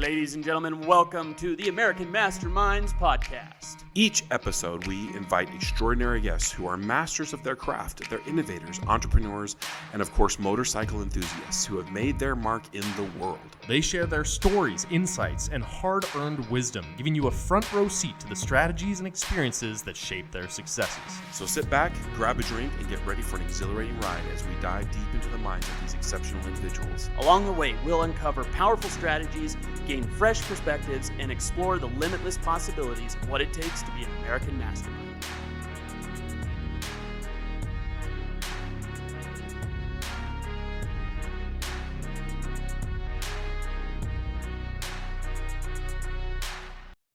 Ladies and gentlemen, welcome to the American Masterminds Podcast. Each episode, we invite extraordinary guests who are masters of their craft. They're innovators, entrepreneurs, and of course, motorcycle enthusiasts who have made their mark in the world. They share their stories, insights, and hard-earned wisdom, giving you a front row seat to the strategies and experiences that shape their successes. So sit back, grab a drink, and get ready for an exhilarating ride as we dive deep into the minds of these exceptional individuals. Along the way, we'll uncover powerful strategies, gain fresh perspectives, and explore the limitless possibilities of what it takes to be an American mastermind.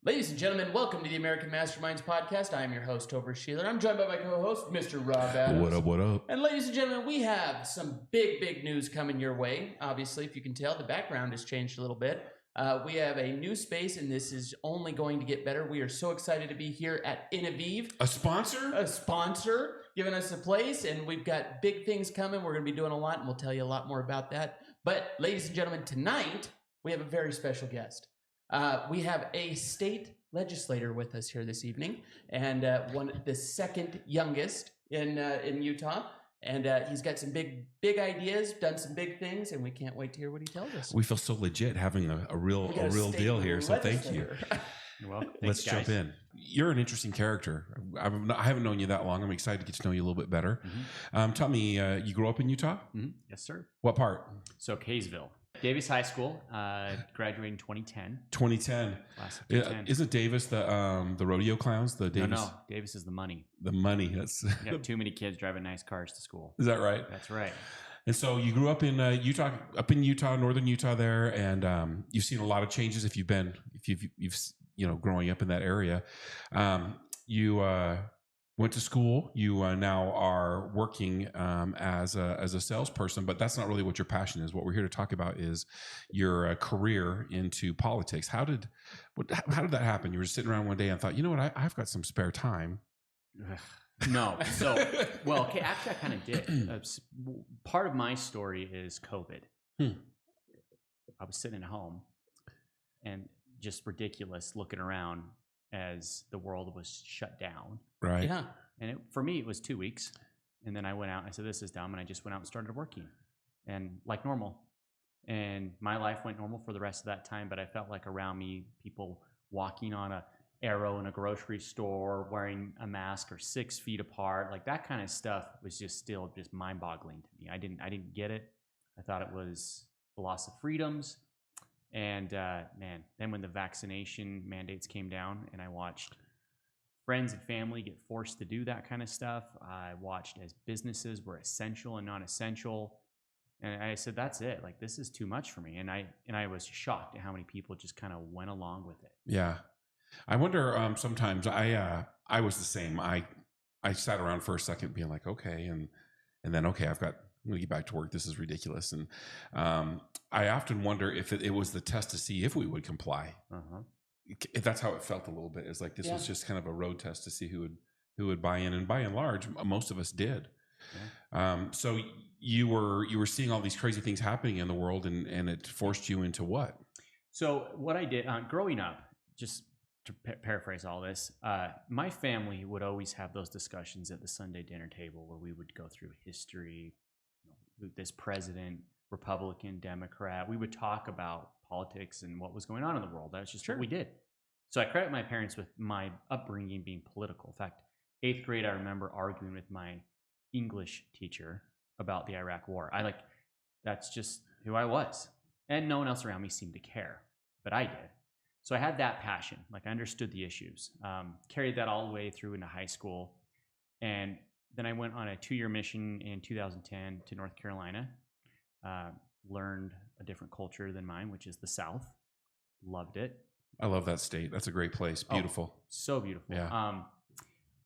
Ladies and gentlemen, welcome to the American Masterminds Podcast. I am your host, Tover Sheeler. I'm joined by my co-host, Mr. Rob Adams. What up, what up? And ladies and gentlemen, we have some big news coming your way. Obviously, if you can tell, the background has changed a little bit. We have a new space, and this is only going to get better. We are so excited to be here at Innovive. A sponsor? A sponsor giving us a place, and we've got big things coming. We're going to be doing a lot, and we'll tell you a lot more about that. But ladies and gentlemen, tonight, we have a very special guest. We have a state legislator with us here this evening, and the second youngest in Utah. And he's got some big ideas, done some big things, and we can't wait to hear what he tells us. We feel so legit having a real deal here, so thank you. You're welcome. Let's jump in. You're an interesting character. I haven't known you that long. I'm excited to get to know you a little bit better. Mm-hmm. Tell me, you grew up in Utah? Mm-hmm. Yes, sir. What part? So Kaysville. Davis High School, graduated in 2010. 2010. Class of 2010. Isn't Davis the rodeo clowns? The Davis? No. Davis is the money. The money. That's You got too many kids driving nice cars to school. Is that right? That's right. And so you grew up in Utah, northern Utah there, and you've seen a lot of changes if you've growing up in that area. You went to school. You now are working as a salesperson, but that's not really what your passion is. What we're here to talk about is your career into politics. How did that happen? You were just sitting around one day and thought, you know what, I've got some spare time. No. So, well, okay, actually, I kind of did. Part of my story is COVID. I was sitting at home and just ridiculous looking around as the world was shut down. Right. Yeah. And for me, it was 2 weeks. And then I went out, I said, this is dumb. And I just went out and started working and like normal. And my life went normal for the rest of that time. But I felt like around me, people walking on a arrow in a grocery store, wearing a mask or 6 feet apart, like that kind of stuff was just mind boggling to me. I didn't get it. I thought it was the loss of freedoms. And then when the vaccination mandates came down and I watched friends and family get forced to do that kind of stuff, I watched as businesses were essential and non-essential. And I said, that's it. Like, this is too much for me. And I was shocked at how many people just kind of went along with it. Yeah. I wonder, sometimes I was the same. I sat around for a second being like, okay. And then, okay, I'm going to get back to work. This is ridiculous. And I often wonder if it was the test to see if we would comply. Uh-huh. If that's how it felt a little bit. It's like this was just kind of a road test to see who would buy in. And by and large, most of us did. Yeah. So you were seeing all these crazy things happening in the world, and it forced you into what? So what I did growing up, just to paraphrase all this, my family would always have those discussions at the Sunday dinner table where we would go through history, this president, Republican, Democrat. We would talk about politics and what was going on in the world. That's just what we did. So I credit my parents with my upbringing being political. In fact, 8th grade, I remember arguing with my English teacher about the Iraq War. That's just who I was. And no one else around me seemed to care, but I did. So I had that passion. Like, I understood the issues, carried that all the way through into high school. And then I went on a 2-year mission in 2010 to North Carolina, learned a different culture than mine, which is the South. Loved it. I love that state. That's a great place. Beautiful. Oh, so beautiful. Yeah.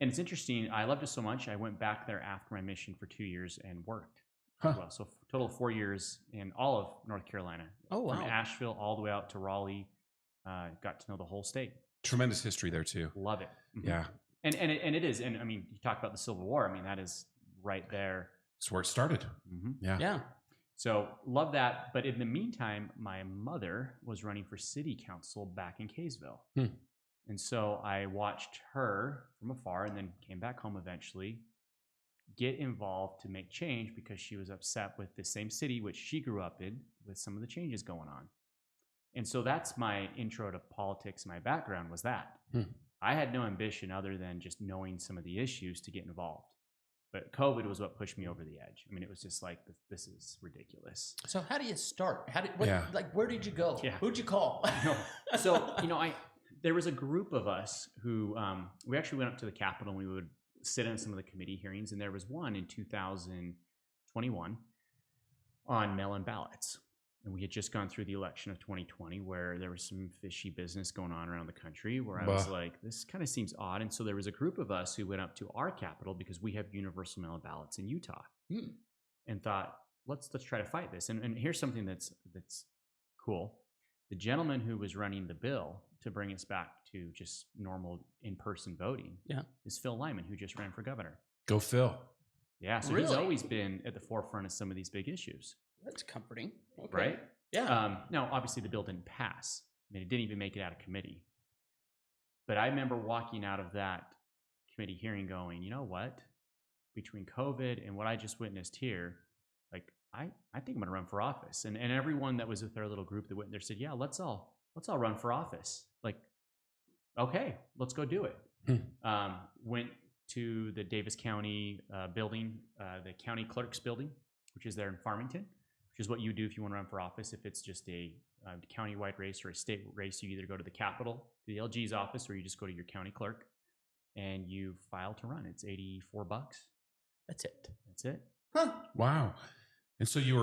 And it's interesting. I loved it so much. I went back there after my mission for 2 years and worked. Well, so total of 4 years in all of North Carolina. Oh, wow. From Asheville all the way out to Raleigh. Got to know the whole state. Tremendous history there too. Love it. Mm-hmm. Yeah. And it is. And I mean, you talk about the Civil War. I mean, that is right there. It's where it started. Mm-hmm. Yeah. Yeah. So love that. But in the meantime, my mother was running for city council back in Kaysville. And so I watched her from afar and then came back home eventually, get involved to make change because she was upset with the same city which she grew up in with some of the changes going on. And so that's my intro to politics. My background was that. I had no ambition other than just knowing some of the issues to get involved. But COVID was what pushed me over the edge. I mean, it was just like, this is ridiculous. So how do you start? Where did you go? Yeah. Who'd you call? So, there was a group of us who, we actually went up to the Capitol and we would sit in some of the committee hearings. And there was one in 2021 on mail-in ballots. And we had just gone through the election of 2020 where there was some fishy business going on around the country where I was like, this kind of seems odd. And so there was a group of us who went up to our Capitol because we have universal mail-in ballots in Utah and thought, let's try to fight this. And here's something that's cool. The gentleman who was running the bill to bring us back to just normal in-person voting is Phil Lyman, who just ran for governor. Go Phil. Yeah, so he's always been at the forefront of some of these big issues. That's comforting. Okay. Right? Yeah. Now, obviously, the bill didn't pass. I mean, it didn't even make it out of committee. But I remember walking out of that committee hearing going, you know what? Between COVID and what I just witnessed here, like, I think I'm going to run for office. And everyone that was with our little group that went there said, yeah, let's all run for office. Like, okay, let's go do it. Went to the Davis County building, the county clerk's building, which is there in Farmington, which is what you do if you want to run for office. If it's just a county-wide race or a state race, you either go to the Capitol, to the LG's office, or you just go to your county clerk and you file to run. It's $84. That's it. That's it. Huh. Wow. And so you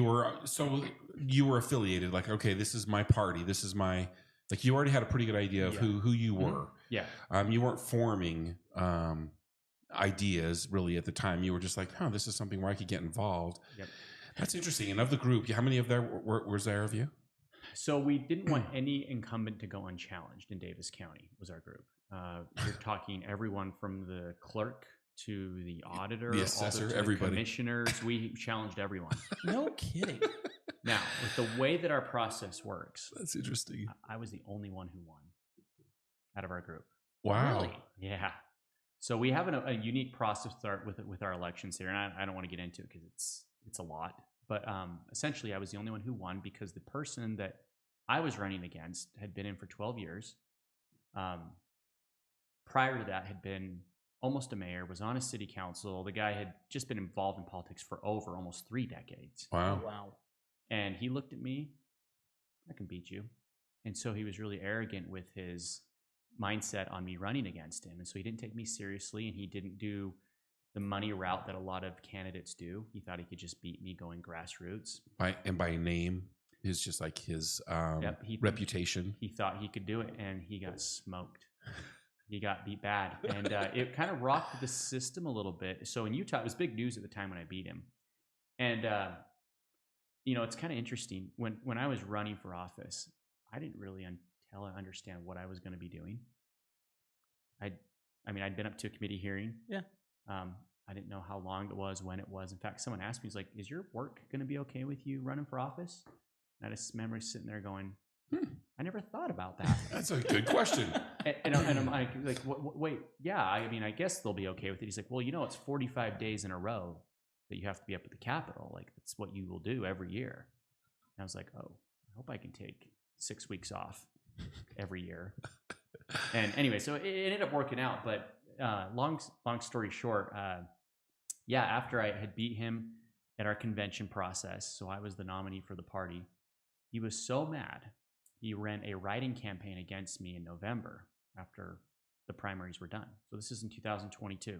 were affiliated, like, okay, this is my party. This is my, like, you already had a pretty good idea of who you were. Yeah. You weren't forming ideas really at the time. You were just like, this is something where I could get involved. Yep. That's interesting. And of the group, how many of there was there of you? So we didn't want any incumbent to go unchallenged in Davis County was our group. You're talking everyone from the clerk to the auditor, the assessor, all the everybody. Commissioners. We challenged everyone. No kidding. Now, with the way that our process works, that's interesting. I was the only one who won out of our group. Wow. Really? Yeah. So we have a unique process with our elections here, and I don't want to get into it because it's a lot. But essentially, I was the only one who won because the person that I was running against had been in for 12 years. Prior to that, had been almost a mayor, was on a city council. The guy had just been involved in politics for over almost 3 decades. Wow. Oh, wow. And he looked at me, I can beat you. And so he was really arrogant with his mindset on me running against him. And so he didn't take me seriously, and he didn't do the money route that a lot of candidates do. He thought he could just beat me going grassroots. By name is just like his reputation. He thought he could do it, and he got smoked. He got beat bad. And it kind of rocked the system a little bit. So in Utah, it was big news at the time when I beat him. And, it's kind of interesting. When I was running for office, I didn't really understand what I was going to be doing. I'd been up to a committee hearing. Yeah. I didn't know how long it was, when it was. In fact, someone asked me, he's like, is your work going to be okay with you running for office? And I just remember sitting there going, I never thought about that. That's a good question. and I'm like, wait, yeah, I guess they'll be okay with it. He's like, well, it's 45 days in a row that you have to be up at the Capitol. Like, that's what you will do every year. And I was like, oh, I hope I can take 6 weeks off every year. And anyway, so it ended up working out. But long story short, after I had beat him at our convention process, so I was the nominee for the party, he was so mad, he ran a write-in campaign against me in November after the primaries were done. So this is in 2022.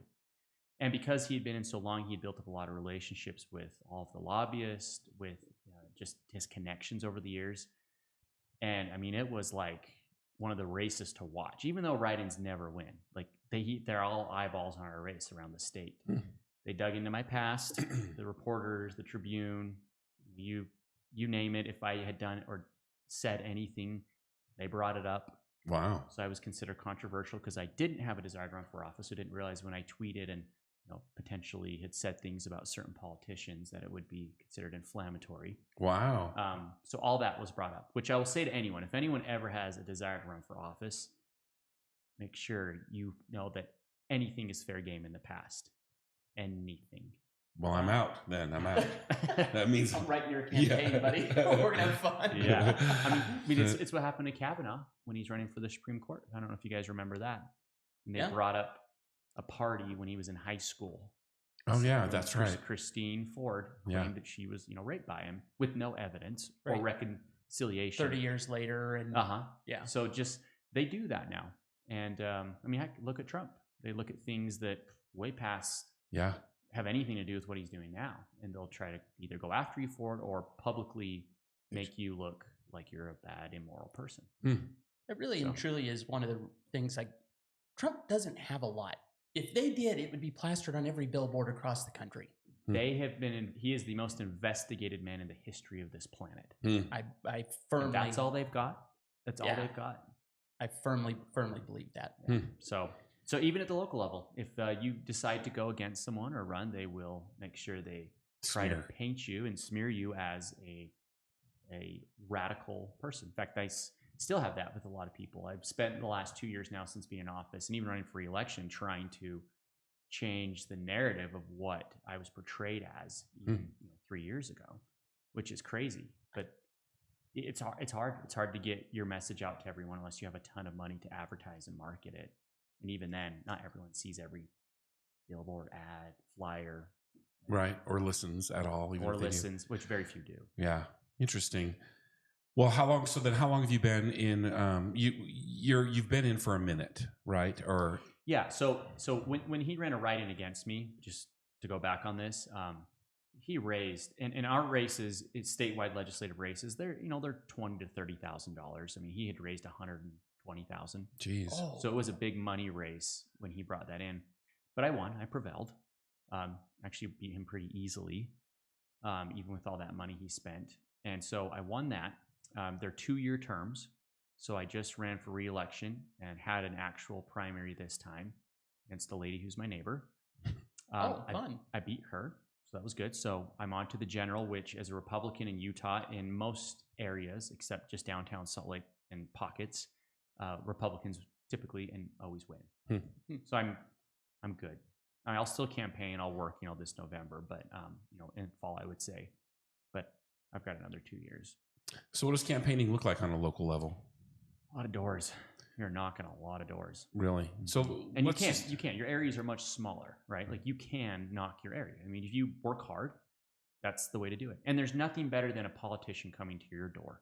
And because he had been in so long, he had built up a lot of relationships with all of the lobbyists, with just his connections over the years. And I mean, it was like one of the races to watch, even though write-ins never win. Like they're all eyeballs on our race around the state. They dug into my past, the reporters, the Tribune, you name it. If I had done or said anything, they brought it up. Wow. So I was considered controversial because I didn't have a desire to run for office. I didn't realize when I tweeted and potentially had said things about certain politicians that it would be considered inflammatory. Wow. So all that was brought up, which I will say to anyone, if anyone ever has a desire to run for office, make sure you know that anything is fair game in the past. Anything. Well, I'm out then. I'm out. That means I'm right in your campaign, buddy. We're gonna have fun. Yeah. I mean it's what happened to Kavanaugh when he's running for the Supreme Court. I don't know if you guys remember that. And they brought up a party when he was in high school. Oh yeah, that's right. Christine Ford claimed that she was, raped by him with no evidence or Right. reconciliation. 30 years later, and yeah. So just they do that now, and heck, look at Trump. They look at things that way past have anything to do with what he's doing now, and they'll try to either go after you for it or publicly make you look like you're a bad, immoral person. It really and truly is one of the things. Like, Trump doesn't have a lot. If they did, it would be plastered on every billboard across the country. They have he is the most investigated man in the history of this planet. I firmly. And that's all they've got. That's all they've got. I firmly believe that. So even at the local level, if you decide to go against someone or run, they will make sure they try to paint you and smear you as a radical person. In fact, I still have that with a lot of people. I've spent the last 2 years now since being in office and even running for re-election trying to change the narrative of what I was portrayed as even, 3 years ago, which is crazy. But it's hard. It's hard to get your message out to everyone unless you have a ton of money to advertise and market it. And even then, not everyone sees every billboard, ad, flyer. Right. Or listens at all. Or listens, which very few do. Yeah. Interesting. Well, how long have you been in, you've been in for a minute, right? Or yeah. So when he ran a write-in against me, just to go back on this, he raised in our races, it's statewide legislative races. They're $20,000 to $30,000. I mean, he had raised $120,000. Jeez. So it was a big money race when he brought that in, but I won. I prevailed. Actually beat him pretty easily, even with all that money he spent. And so I won that. They're 2-year terms. So I just ran for re-election and had an actual primary this time against the lady who's my neighbor. Fun. I beat her. So that was good. So I'm on to the general, which as a Republican in Utah, in most areas, except just downtown Salt Lake and pockets, Republicans typically and always win. So I'm good. I'll still campaign. I'll work, this November, but in fall I would say. But I've got another 2 years. So what does campaigning look like on a local level? A lot of doors. You're knocking a lot of doors. Really? So and you can't. Your areas are much smaller, right? Like you can knock your area. I mean, if you work hard, that's the way to do it. And there's nothing better than a politician coming to your door.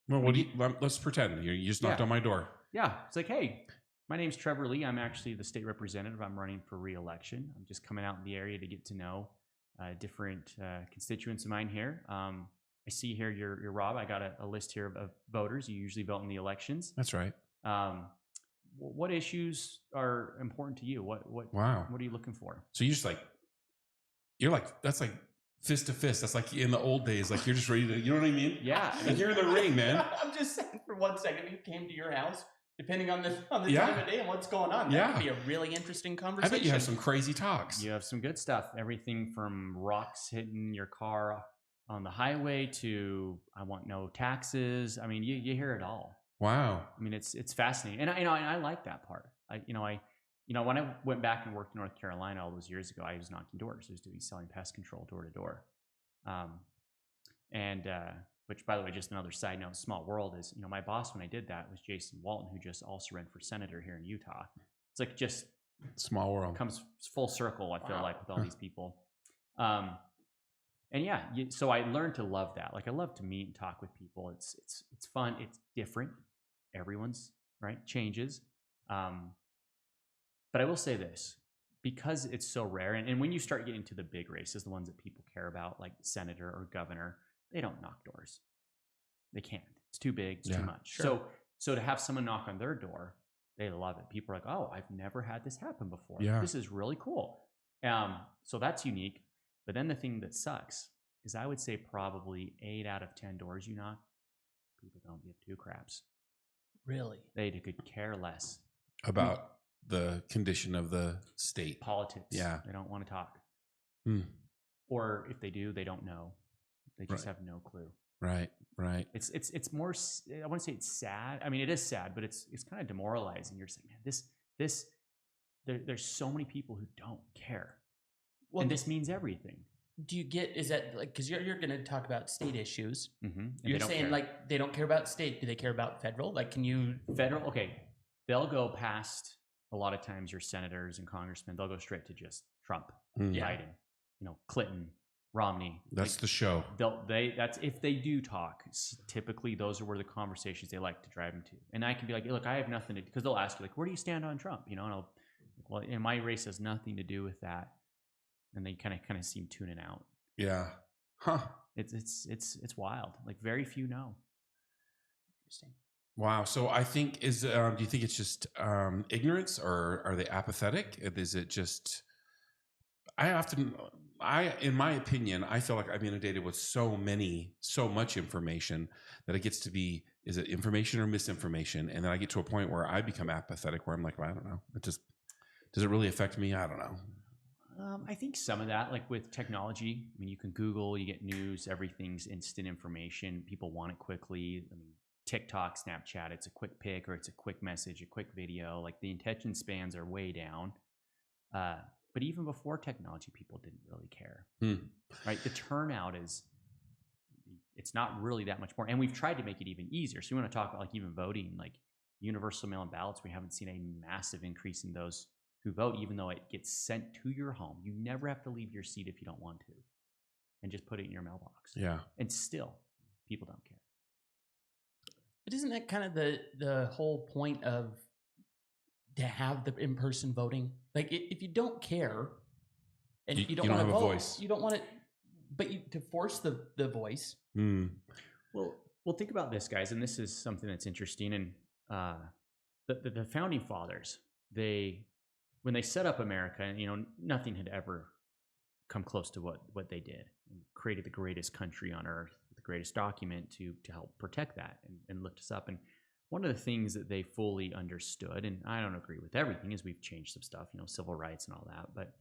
Well, let's pretend you just knocked on my door. Yeah, it's like, hey, my name's Trevor Lee. I'm actually the state representative. I'm running for re-election. I'm just coming out in the area to get to know different constituents of mine here. I see here you're Rob. I got a list here of voters. You usually vote in the elections. That's right. What issues are important to you? What Wow. What are you looking for? So that's like fist to fist. That's like in the old days. Like you're just ready to, you know what I mean? Yeah. Like you're in the ring, man. I'm just saying for 1 second, he came to your house, depending on the time of day and what's going on. That could be a really interesting conversation. I bet you have some crazy talks. You have some good stuff. Everything from rocks hitting your car on the highway to I want no taxes. I mean, you hear it all. Wow. I mean, it's fascinating, and I like that part. When I went back and worked in North Carolina all those years ago, I was knocking doors. I was selling pest control door to door, which, by the way, just another side note, small world is my boss when I did that was Jason Walton, who just also ran for senator here in Utah. It's like just small world comes full circle. I feel like with all these people. And yeah, so I learned to love that. Like I love to meet and talk with people. It's fun. It's different. Everyone's right changes. But I will say this, because it's so rare, and when you start getting to the big races, the ones that people care about, like senator or governor, they don't knock doors. They can't. It's too big. It's too much. Sure. So to have someone knock on their door, they love it. People are like, oh, I've never had this happen before. Yeah. This is really cool. So that's unique. But then the thing that sucks is I would say probably 8 out of 10 doors you knock, people don't give two craps. Really? They could care less about the condition of the state. Politics. Yeah. They don't want to talk. Hmm. Or if they do, they don't know. They just Right. have no clue. Right. It's more, I want to say it's sad. I mean, it is sad, but it's kind of demoralizing. You're saying, man, there's so many people who don't care. Well, And this means everything. do you get, is that like, because you're going to talk about state issues. Mm-hmm. You're saying like they don't care about state. Do they care about federal? Like, can you? Federal, okay. They'll go past, a lot of times, your senators and congressmen, they'll go straight to just Trump, Yeah. Biden, Clinton, Romney. That's the show. That's if they do talk. Typically, those are where the conversations they like to drive them to. And I can be like, look, I have nothing to, because they'll ask you like, where do you stand on Trump? And I'll, well, my race has nothing to do with that. And they kind of seem tuning out. Yeah. Huh. It's wild. Like very few know. Interesting. Wow. So I think do you think it's just ignorance, or are they apathetic? Is it just? In my opinion, I feel like I'm inundated with so much information that it gets to be, is it information or misinformation? And then I get to a point where I become apathetic, where I'm like, well, I don't know. Does it really affect me? I don't know. I think some of that, like with technology, I mean, you can Google, you get news, everything's instant information. People want it quickly. I mean, TikTok, Snapchat, it's a quick pic or it's a quick message, a quick video. Like the attention spans are way down. But even before technology, people didn't really care, right? The turnout it's not really that much more. And we've tried to make it even easier. So we want to talk about like even voting, like universal mail-in ballots. We haven't seen a massive increase in those who vote, even though it gets sent to your home. You never have to leave your seat if you don't want to, and just put it in your mailbox. Yeah. And still, people don't care. But isn't that kind of the whole point of to have the in-person voting? Like if you don't care and you don't want to have a vote, voice. you don't want it, but to force the voice. Well, think about this, guys, and this is something that's interesting. And the founding fathers, when they set up America, nothing had ever come close to what they did. And created the greatest country on earth, the greatest document to help protect that and lift us up. And one of the things that they fully understood, and I don't agree with everything, is we've changed some stuff, civil rights and all that. But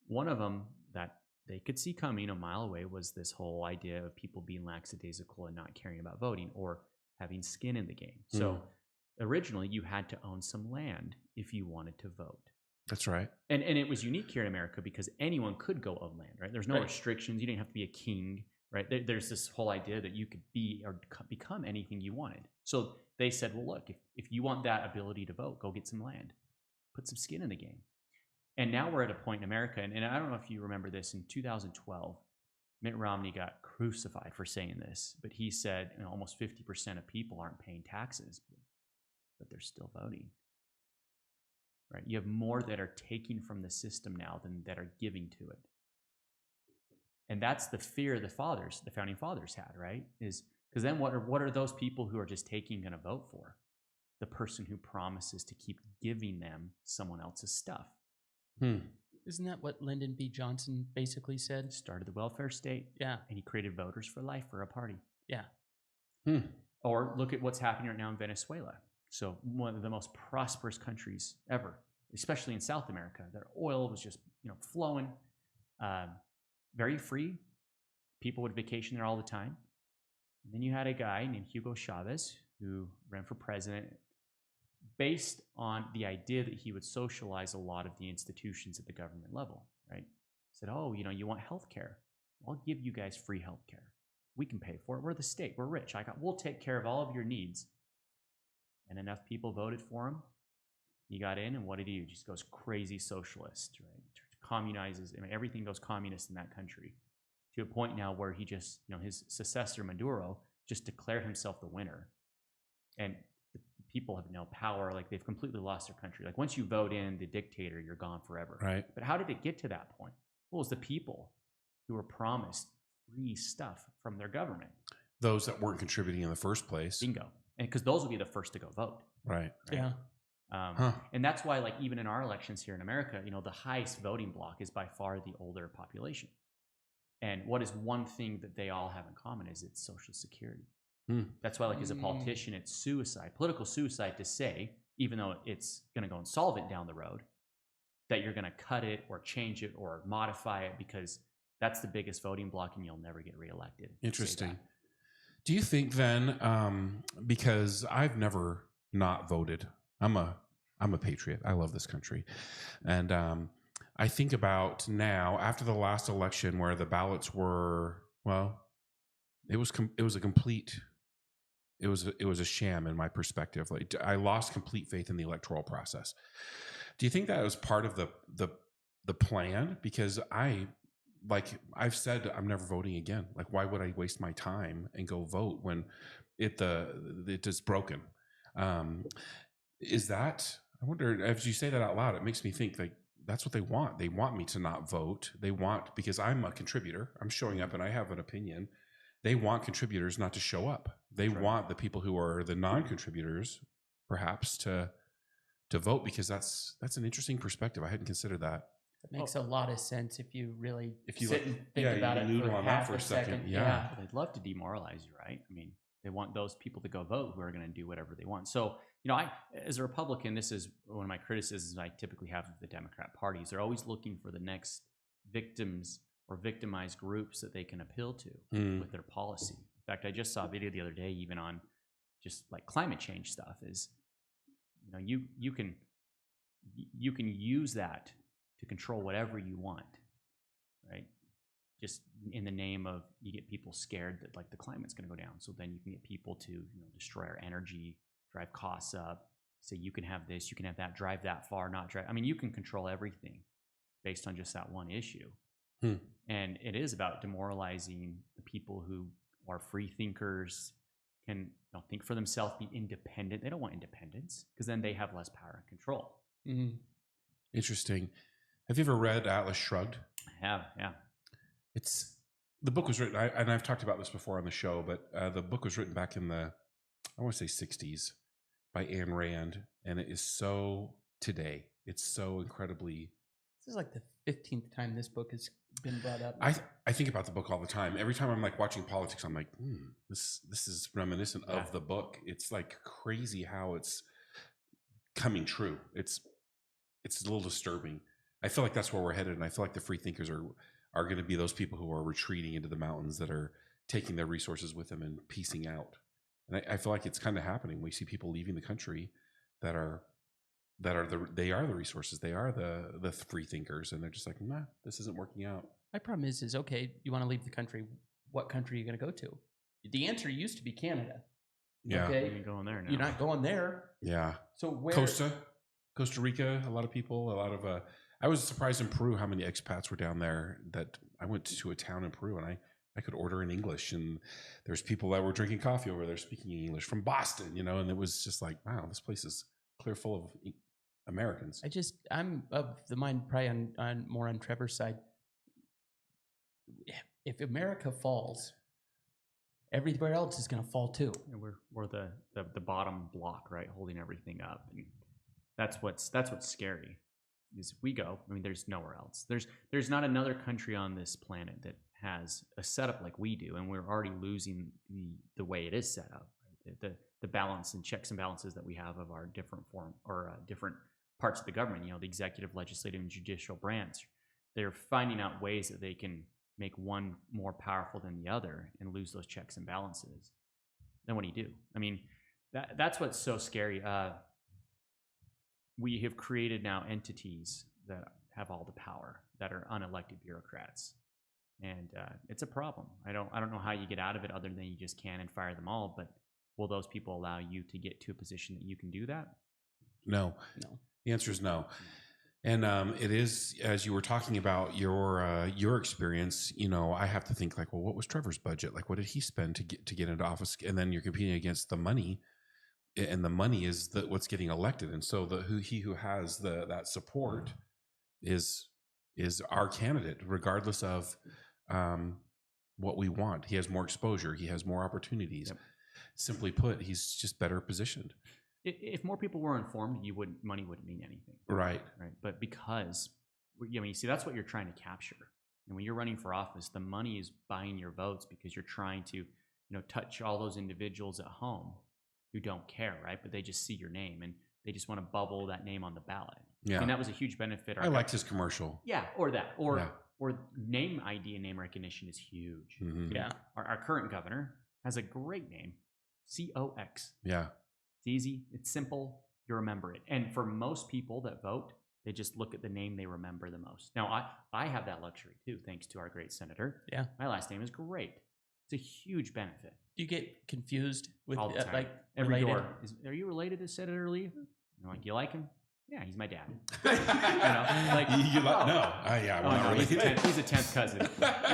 one of them that they could see coming a mile away was this whole idea of people being lackadaisical and not caring about voting or having skin in the game. So originally you had to own some land if you wanted to vote. That's right. And it was unique here in America because anyone could go own land, right? There's no Right. restrictions. You didn't have to be a king, right? There's this whole idea that you could be or become anything you wanted. So they said, well, look, if you want that ability to vote, go get some land, put some skin in the game. And now we're at a point in America, and I don't know if you remember this, in 2012, Mitt Romney got crucified for saying this, but he said almost 50% of people aren't paying taxes, but they're still voting. Right? You have more that are taking from the system now than that are giving to it. And that's the fear the founding fathers had, right? Is because then what are those people who are just taking going to vote for? The person who promises to keep giving them someone else's stuff. Isn't that what Lyndon B. Johnson basically said? Started the welfare state. Yeah. And he created voters for life for a party. Yeah. Or look at what's happening right now in Venezuela. So one of the most prosperous countries ever, especially in South America. Their oil was just flowing, very free. People would vacation there all the time. And then you had a guy named Hugo Chavez who ran for president based on the idea that he would socialize a lot of the institutions at the government level, right? Said, you want health care? I'll give you guys free health care. We can pay for it. We're the state. We're rich. We'll take care of all of your needs. And enough people voted for him. He got in, and what did he do? Just goes crazy socialist, right? Communizes. Everything goes communist in that country. To a point now where he just, his successor, Maduro, just declared himself the winner. And people have no power. Like, they've completely lost their country. Like, once you vote in the dictator, you're gone forever. Right. But how did it get to that point? Well, it was the people who were promised free stuff from their government. Those that weren't contributing in the first place. Bingo. And because those will be the first to go vote. Right. Yeah. And that's why, like, even in our elections here in America, the highest voting block is by far the older population. And what is one thing that they all have in common is it's Social Security. That's why, like, as a politician, it's suicide, political suicide, to say even though it's going to go insolvent down the road, that you're going to cut it or change it or modify it because that's the biggest voting block and you'll never get reelected. Interesting. Do you think then, because I've never not voted, I'm a patriot. I love this country. And I think about now, after the last election where the ballots were, well, it was a sham in my perspective. Like, I lost complete faith in the electoral process. Do you think that was part of the plan? Because I've said I'm never voting again. Like, why would I waste my time and go vote when it is broken? Is that, I wonder, as you say that out loud, it makes me think like that's what they want. They want me to not vote. They want, because I'm a contributor, I'm showing up and I have an opinion. They want contributors not to show up. They want the people who are the non-contributors perhaps to vote, because that's an interesting perspective. I hadn't considered that. It makes a lot of sense if you sit and think yeah, about it noodle for on half that for a second. Yeah. They'd love to demoralize you, right? I mean, they want those people to go vote who are going to do whatever they want. So, I, as a Republican, this is one of my criticisms I typically have of the Democrat Party. Is they're always looking for the next victims or victimized groups that they can appeal to with their policy. In fact, I just saw a video the other day, even on just like climate change stuff, is, you can use that to control whatever you want, right? Just in the name of, you get people scared that like the climate's going to go down. So then you can get people to destroy our energy, drive costs up, say you can have this, you can have that, drive that far, not drive. I mean, you can control everything based on just that one issue. And it is about demoralizing the people who are free thinkers, can think for themselves, be independent. They don't want independence because then they have less power and control. Mm-hmm. Interesting. Have you ever read Atlas Shrugged? I have, yeah. The book was written, and I've talked about this before on the show, but the book was written back in the, I want to say 60s, by Ayn Rand, and it is so today. It's so incredibly. This is like the 15th time this book has been brought up. I think about the book all the time. Every time I'm like watching politics, I'm like, this is reminiscent of the book. It's like crazy how it's coming true. It's a little disturbing. I feel like that's where we're headed, and I feel like the free thinkers are going to be those people who are retreating into the mountains, that are taking their resources with them and piecing out. And I feel like it's kind of happening. We see people leaving the country that are the resources. They are the free thinkers, and they're just like, nah, this isn't working out. My problem is okay, you want to leave the country. What country are you going to go to? The answer used to be Canada. Yeah. Okay? You're going there now. You're not going there. Yeah. So where? Costa Rica, a lot of people, I was surprised in Peru how many expats were down there. That I went to a town in Peru and I could order in English, and there's people that were drinking coffee over there speaking English from Boston, and it was just like, wow, this place is clear full of Americans. I'm of the mind, probably more on Trevor's side. If America falls, everywhere else is going to fall too. And we're the bottom block, right, holding everything up, and that's what's scary. Is we go. I mean, there's nowhere else. There's not another country on this planet that has a setup like we do, and we're already losing the way it is set up. Right? The balance and checks and balances that we have of our different different parts of the government. The executive, legislative, and judicial branch. They're finding out ways that they can make one more powerful than the other and lose those checks and balances. Then what do you do? I mean, that's what's so scary. We have created now entities that have all the power, that are unelected bureaucrats, and it's a problem. I don't know how you get out of it other than you just can and fire them all. But will those people allow you to get to a position that you can do that? No. The answer is no. And it is, as you were talking about your experience. I have to think like, well, what was Trevor's budget? Like, what did he spend to get into office? And then you're competing against the money. And the money is what's getting elected, and so who has that support is our candidate, regardless of what we want. He has more exposure, he has more opportunities. Yep. Simply put, he's just better positioned. If more people were informed, money wouldn't mean anything. Right. But because you see, that's what you're trying to capture. And when you're running for office, the money is buying your votes because you're trying to touch all those individuals at home who don't care, right? But they just see your name, and They just want to bubble that name on the ballot. Yeah. And that was a huge benefit. I liked his commercial. Yeah, or that. Or Yeah. or name ID and name recognition is huge. Mhm. Yeah. Our current governor has a great name, COX. Yeah. It's easy, it's simple, you remember it. And for most people that vote, they just look at the name they remember the most. Now, I have that luxury too, thanks to our great senator. Yeah. My last name is great. It's a huge benefit. Do you get confused with All the time. like Every related? door. Are you related to Senator Lee? I'm like, you like him? Yeah, he's my dad. no. Yeah. Oh, Well, no, really. he's a 10th cousin. But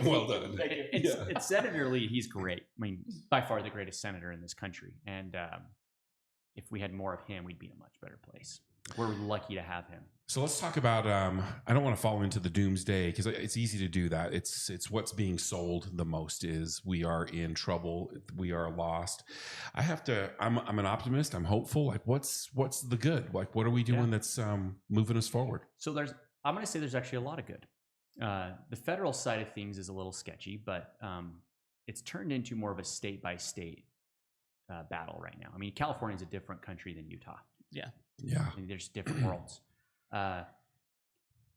Well done. It's Senator Lee. He's great. I mean, by far the greatest senator in this country. And if we had more of him, we'd be in a much better place. We're lucky to have him. So let's talk about. I don't want to fall into the doomsday because it's easy to do that. It's what's being sold the most is we are in trouble. We are lost. I have to. I'm an optimist. I'm hopeful. Like what's the good? Like what are we doing that's moving us forward? So I'm going to say there's actually a lot of good. The federal side of things is a little sketchy, but it's turned into more of a state by state battle right now. I mean, California is a different country than Utah. Yeah. Yeah. I mean, there's different worlds.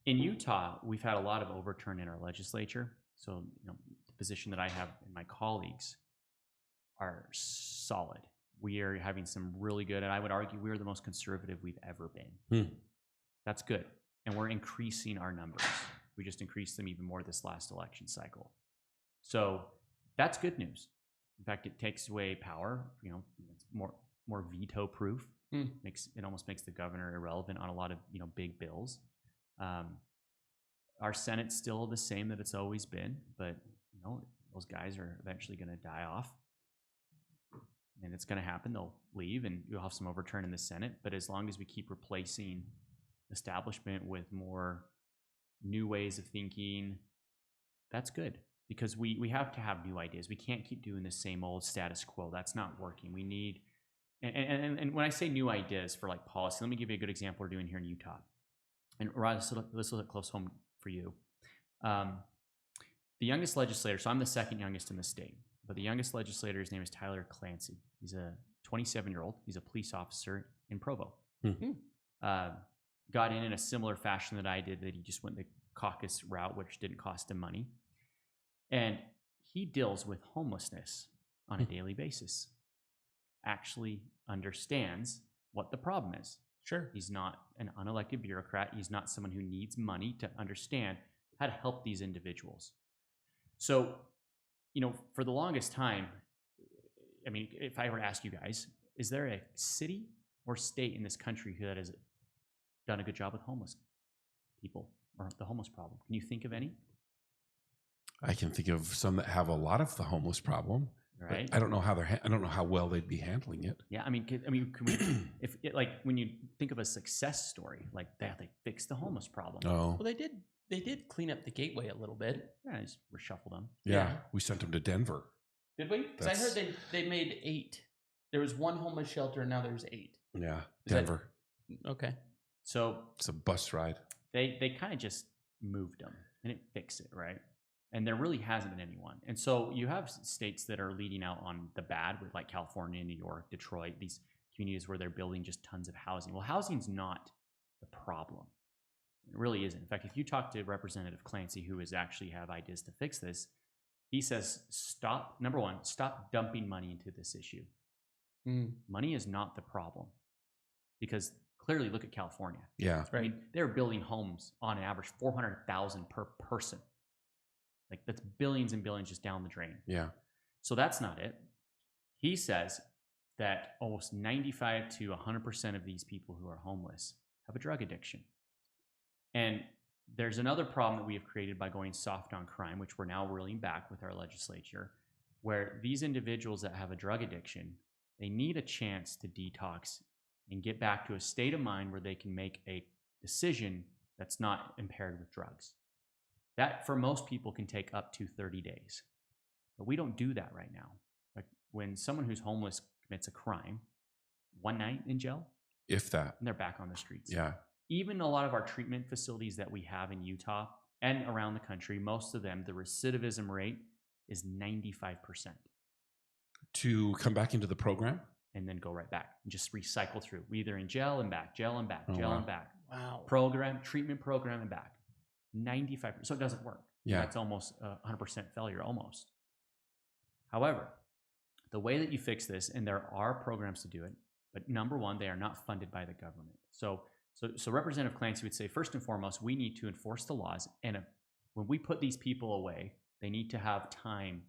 In Utah, we've had a lot of overturn in our legislature. So, the position that I have and my colleagues are solid. We are having some really good, and I would argue we are the most conservative we've ever been. That's good. And we're increasing our numbers. We just increased them even more this last election cycle. So that's good news. In fact, it takes away power. It's more veto proof. It almost makes the governor irrelevant on a lot of big bills. Our Senate's still the same that it's always been, but those guys are eventually going to die off, and it's going to happen. They'll leave, and you'll have some overturn in the Senate. But as long as we keep replacing establishment with more new ways of thinking, that's good, because we have to have new ideas. We can't keep doing the same old status quo. That's not working. We need and when I say new ideas for like policy, let me give you a good example we're doing here in Utah. And Rod, this will look close home for you. The youngest legislator, so I'm the second youngest in the state, but the youngest legislator, his name is Tyler Clancy. He's a 27-year-old. He's a police officer in Provo. Got in a similar fashion that I did, that he just went the caucus route, which didn't cost him money. And he deals with homelessness on a daily basis. Actually understands what the problem is. Sure. He's not an unelected bureaucrat. He's not someone who needs money to understand how to help these individuals. So, for the longest time, I mean, if I were to ask you guys, is there a city or state in this country that has done a good job with homeless people or the homeless problem? Can you think of any? I can think of some that have a lot of the homeless problem. Right. I don't know how I don't know how well they'd be handling it. Yeah, I mean, can we, if it, like when you think of a success story, like that, they fixed the homeless problem. Oh, Well, they did clean up the gateway a little bit. Yeah, just reshuffled them. yeah. We sent them to Denver. Did we? Because I heard they made 8. There was 1 homeless shelter, and now there's 8. Yeah, Is that- Denver. Okay. So It's a bus ride. they kind of just moved them and it fixed it, right? And there really hasn't been anyone. And so you have states that are leading out on the bad, with like California, New York, Detroit, these communities where they're building just tons of housing. Well, housing's not the problem. It really isn't. In fact, if you talk to Representative Clancy, who is actually have ideas to fix this, he says, number one, stop dumping money into this issue. Money is not the problem, because clearly look at California. Yeah. I mean, they're building homes on average 400,000 per person. Like that's billions and billions just down the drain. Yeah. So that's not it. He says that almost 95 to 100% of these people who are homeless have a drug addiction. And there's another problem that we have created by going soft on crime, which we're now rolling back with our legislature, where these individuals that have a drug addiction, they need a chance to detox and get back to a state of mind where they can make a decision that's not impaired with drugs. That, for most people, can take up to 30 days. But we don't do that right now. Like when someone who's homeless commits a crime, 1 night in jail, If that. and they're back on the streets. Yeah. Even a lot of our treatment facilities that we have in Utah and around the country, most of them, the recidivism rate is 95%. To come back into the program? and then go right back and just recycle through, either in jail and back, jail and back, Oh, jail wow. and back, Wow. treatment program and back. 95%. So it doesn't work. Yeah. That's almost 100% failure, almost. However, the way that you fix this, and there are programs to do it, but number one, they are not funded by the government. So Representative Clancy would say, first and foremost, we need to enforce the laws. And when we put these people away, they need to have time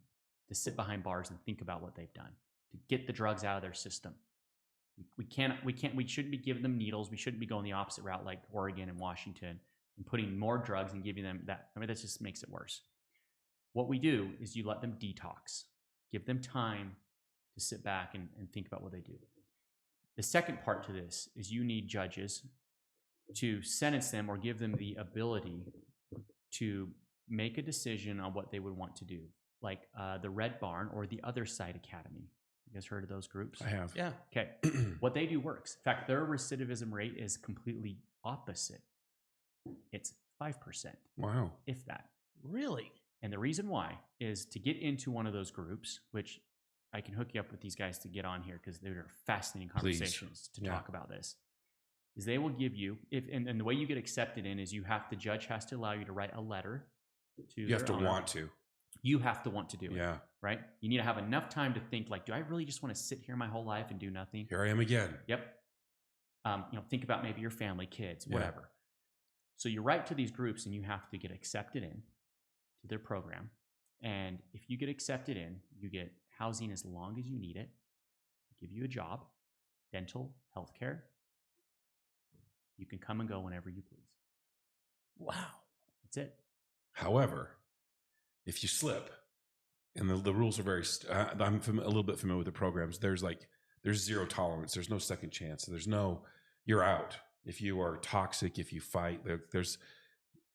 to sit behind bars and think about what they've done, to get the drugs out of their system. We shouldn't be giving them needles. We shouldn't be going the opposite route like Oregon and Washington and putting more drugs and giving them that. I mean, that just makes it worse. What we do is you let them detox, give them time to sit back and think about what they do. The second part to this is you need judges to sentence them or give them the ability to make a decision on what they would want to do, like the Red Barn or the Other Side Academy. You guys heard of those groups? I have. Yeah. Okay. What they do works. In fact, their recidivism rate is completely opposite. It's 5%, Wow. if that. Really? And the reason why is to get into one of those groups, which I can hook you up with these guys to get on here because they're fascinating conversations to talk about this, is they will give you, and the way you get accepted in is the judge has to allow you to write a letter to You have to their owner. want to. You have to want to do it. Yeah. Right? You need to have enough time to think like, do I really just want to sit here my whole life and do nothing? Here I am again. Yep. Think about maybe your family, kids, Yeah. whatever. So you write to these groups and you have to get accepted in to their program. And if you get accepted in, you get housing as long as you need it, give you a job, dental, healthcare. You can come and go whenever you please. Wow. That's it. However, if you slip, and the rules are very, I'm a little bit familiar with the programs. There's zero tolerance. There's no second chance. You're out. If you are toxic, if you fight,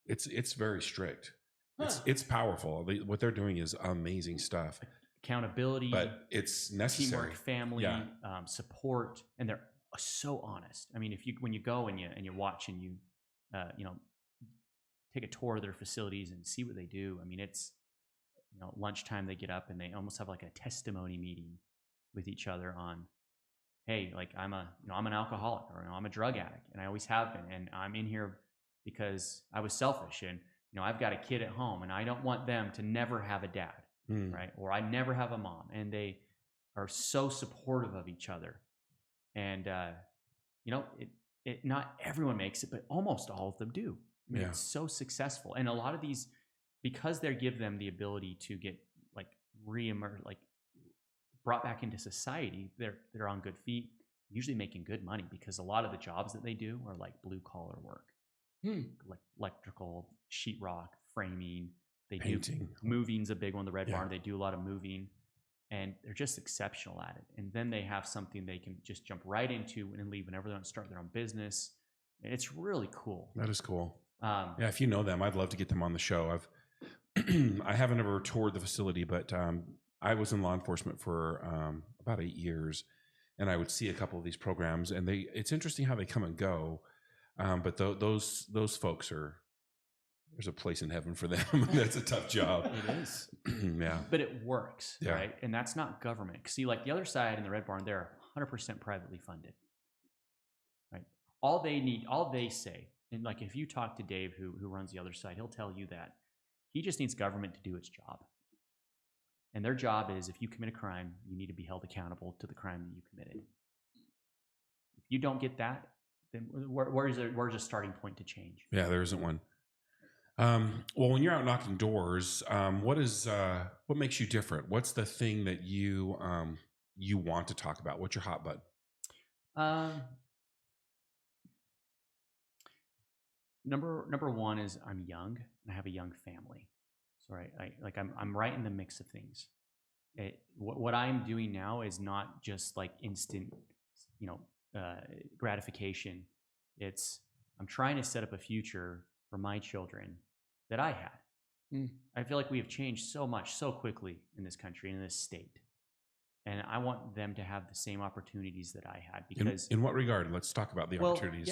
it's very strict. Huh. It's powerful. What they're doing is amazing stuff. Accountability, But it's necessary. teamwork, family, Yeah. support, and they're so honest. I mean, when you go and you watch and you take a tour of their facilities and see what they do. I mean, it's lunchtime they get up and they almost have like a testimony meeting with each other on, hey, like I'm an alcoholic or I'm a drug addict and I always have been, and I'm in here because I was selfish and I've got a kid at home and I don't want them to never have a dad. Right? Or I never have a mom, and they are so supportive of each other. And not everyone makes it, but almost all of them do. I mean, it's so successful, and a lot of these, because they give them the ability to get like brought back into society, they're on good feet, usually making good money because a lot of the jobs that they do are like blue collar work, like electrical, sheetrock, framing. They Painting. do moving's a big one. The Red Yeah. Barn, they do a lot of moving, and they're just exceptional at it. And then they have something they can just jump right into and leave whenever they want to start their own business. And it's really cool. That is cool. Yeah, If you know them, I'd love to get them on the show. I haven't ever toured the facility, but I was in law enforcement for about 8 years, and I would see a couple of these programs, and it's interesting how they come and go. But those folks there's a place in heaven for them. That's a tough job. It is. Yeah. But it works, Yeah. right? And that's not government. See, like the Other Side and the Red Barn, they're 100% privately funded, right? All they say, and like if you talk to Dave, who runs the Other Side, he'll tell you that he just needs government to do its job. And their job is, if you commit a crime, you need to be held accountable to the crime that you committed. If you don't get that, then where's a starting point to change? Yeah, there isn't one. Well, when you're out knocking doors, what makes you different? What's the thing that you want to talk about? What's your hot button? Number one is I'm young and I have a young family. So I'm right in the mix of things. What I'm doing now is not just like instant, gratification. I'm trying to set up a future for my children that I had. I feel like we have changed so much so quickly in this country, in this state. And I want them to have the same opportunities that I had. Because in what regard? Let's talk about the opportunities.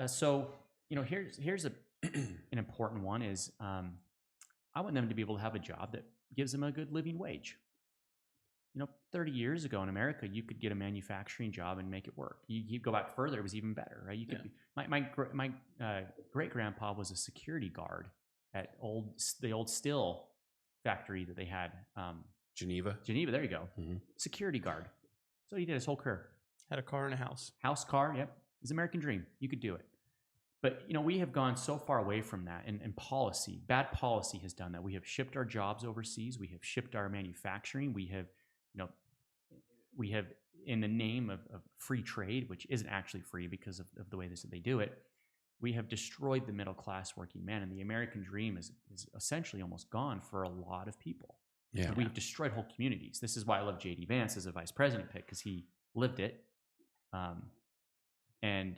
So, here's an important one is I want them to be able to have a job that gives them a good living wage. 30 years ago in America, you could get a manufacturing job and make it work. You go back further, it was even better, right? You could. My great grandpa was a security guard at the old steel factory that they had. Geneva. There you go. Mm-hmm. Security guard. So he did his whole career. Had a car and a house. House, car, yep. It's American dream. You could do it. But, we have gone so far away from that, and policy, bad policy has done that. We have shipped our jobs overseas. We have shipped our manufacturing. We have, in the name of free trade, which isn't actually free because of the way they do it, we have destroyed the middle class working man, and the American dream is essentially almost gone for a lot of people. Yeah. And we've destroyed whole communities. This is why I love J.D. Vance as a vice president pick, because he lived it and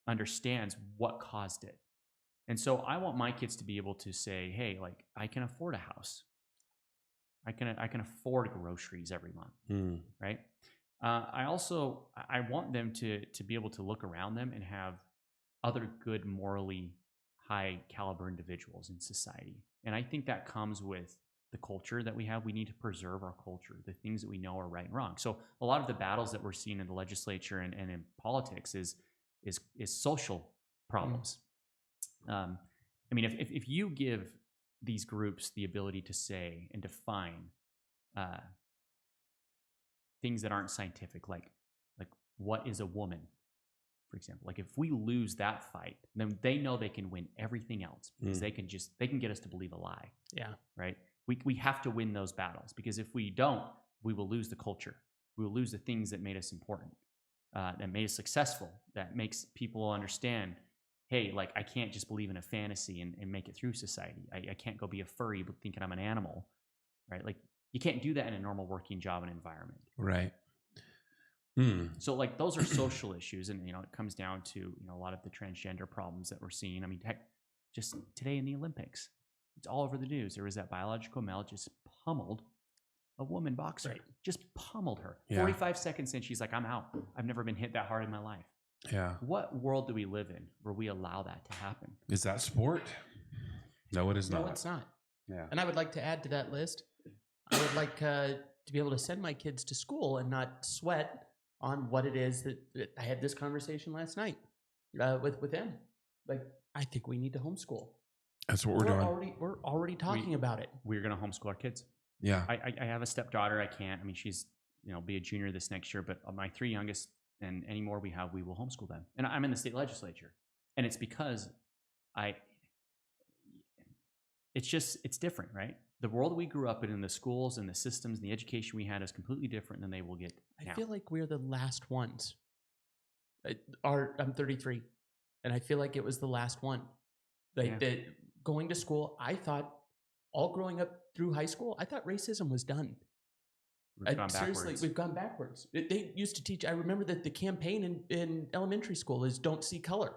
understands what caused it. And so I want my kids to be able to say, hey, like, I can afford a house. I can afford groceries every month, right? I want them to be able to look around them and have other good, morally high caliber individuals in society. And I think that comes with the culture that we have. We need to preserve our culture, the things that we know are right and wrong. So a lot of the battles that we're seeing in the legislature and in politics is social problems. If you give these groups the ability to say and define things that aren't scientific, like what is a woman, for example. Like, if we lose that fight, then they know they can win everything else, because they can get us to believe a lie. Yeah. Right. We have to win those battles, because if we don't, we will lose the culture. We will lose the things that made us important, that made us successful, that makes people understand, hey, like, I can't just believe in a fantasy and make it through society. I can't go be a furry but thinking I'm an animal, right? Like, you can't do that in a normal working job and environment. Right. So, like, those are social issues, and it comes down to a lot of the transgender problems that we're seeing. I mean, heck, just today in the Olympics, it's all over the news. There was that biological male just pummeled a woman boxer, right. Just pummeled her. Yeah. 45 seconds in, she's like, I'm out. I've never been hit that hard in my life. Yeah. What world do we live in where we allow that to happen? Is that sport? No, it is not. No, it's not. Yeah. And I would like to add to that list, I would like to be able to send my kids to school and not sweat on what it is that I had this conversation last night with them. Like, I think we need to homeschool. That's what we're doing. We're already talking about it. We're going to homeschool our kids. Yeah. I have a stepdaughter. I can't. I mean, she's be a junior this next year. But my three youngest and any more we will homeschool them. And I'm in the state legislature, and it's because it's different, right? The world we grew up in the schools and the systems and the education we had is completely different than they will get now. I feel like we're the last ones. I'm 33, and I feel like it was the last one. Going to school, I thought, all growing up through high school, I thought racism was done. We've gone seriously, backwards. we've gone backwards. They used to teach, I remember that the campaign in elementary school is don't see color.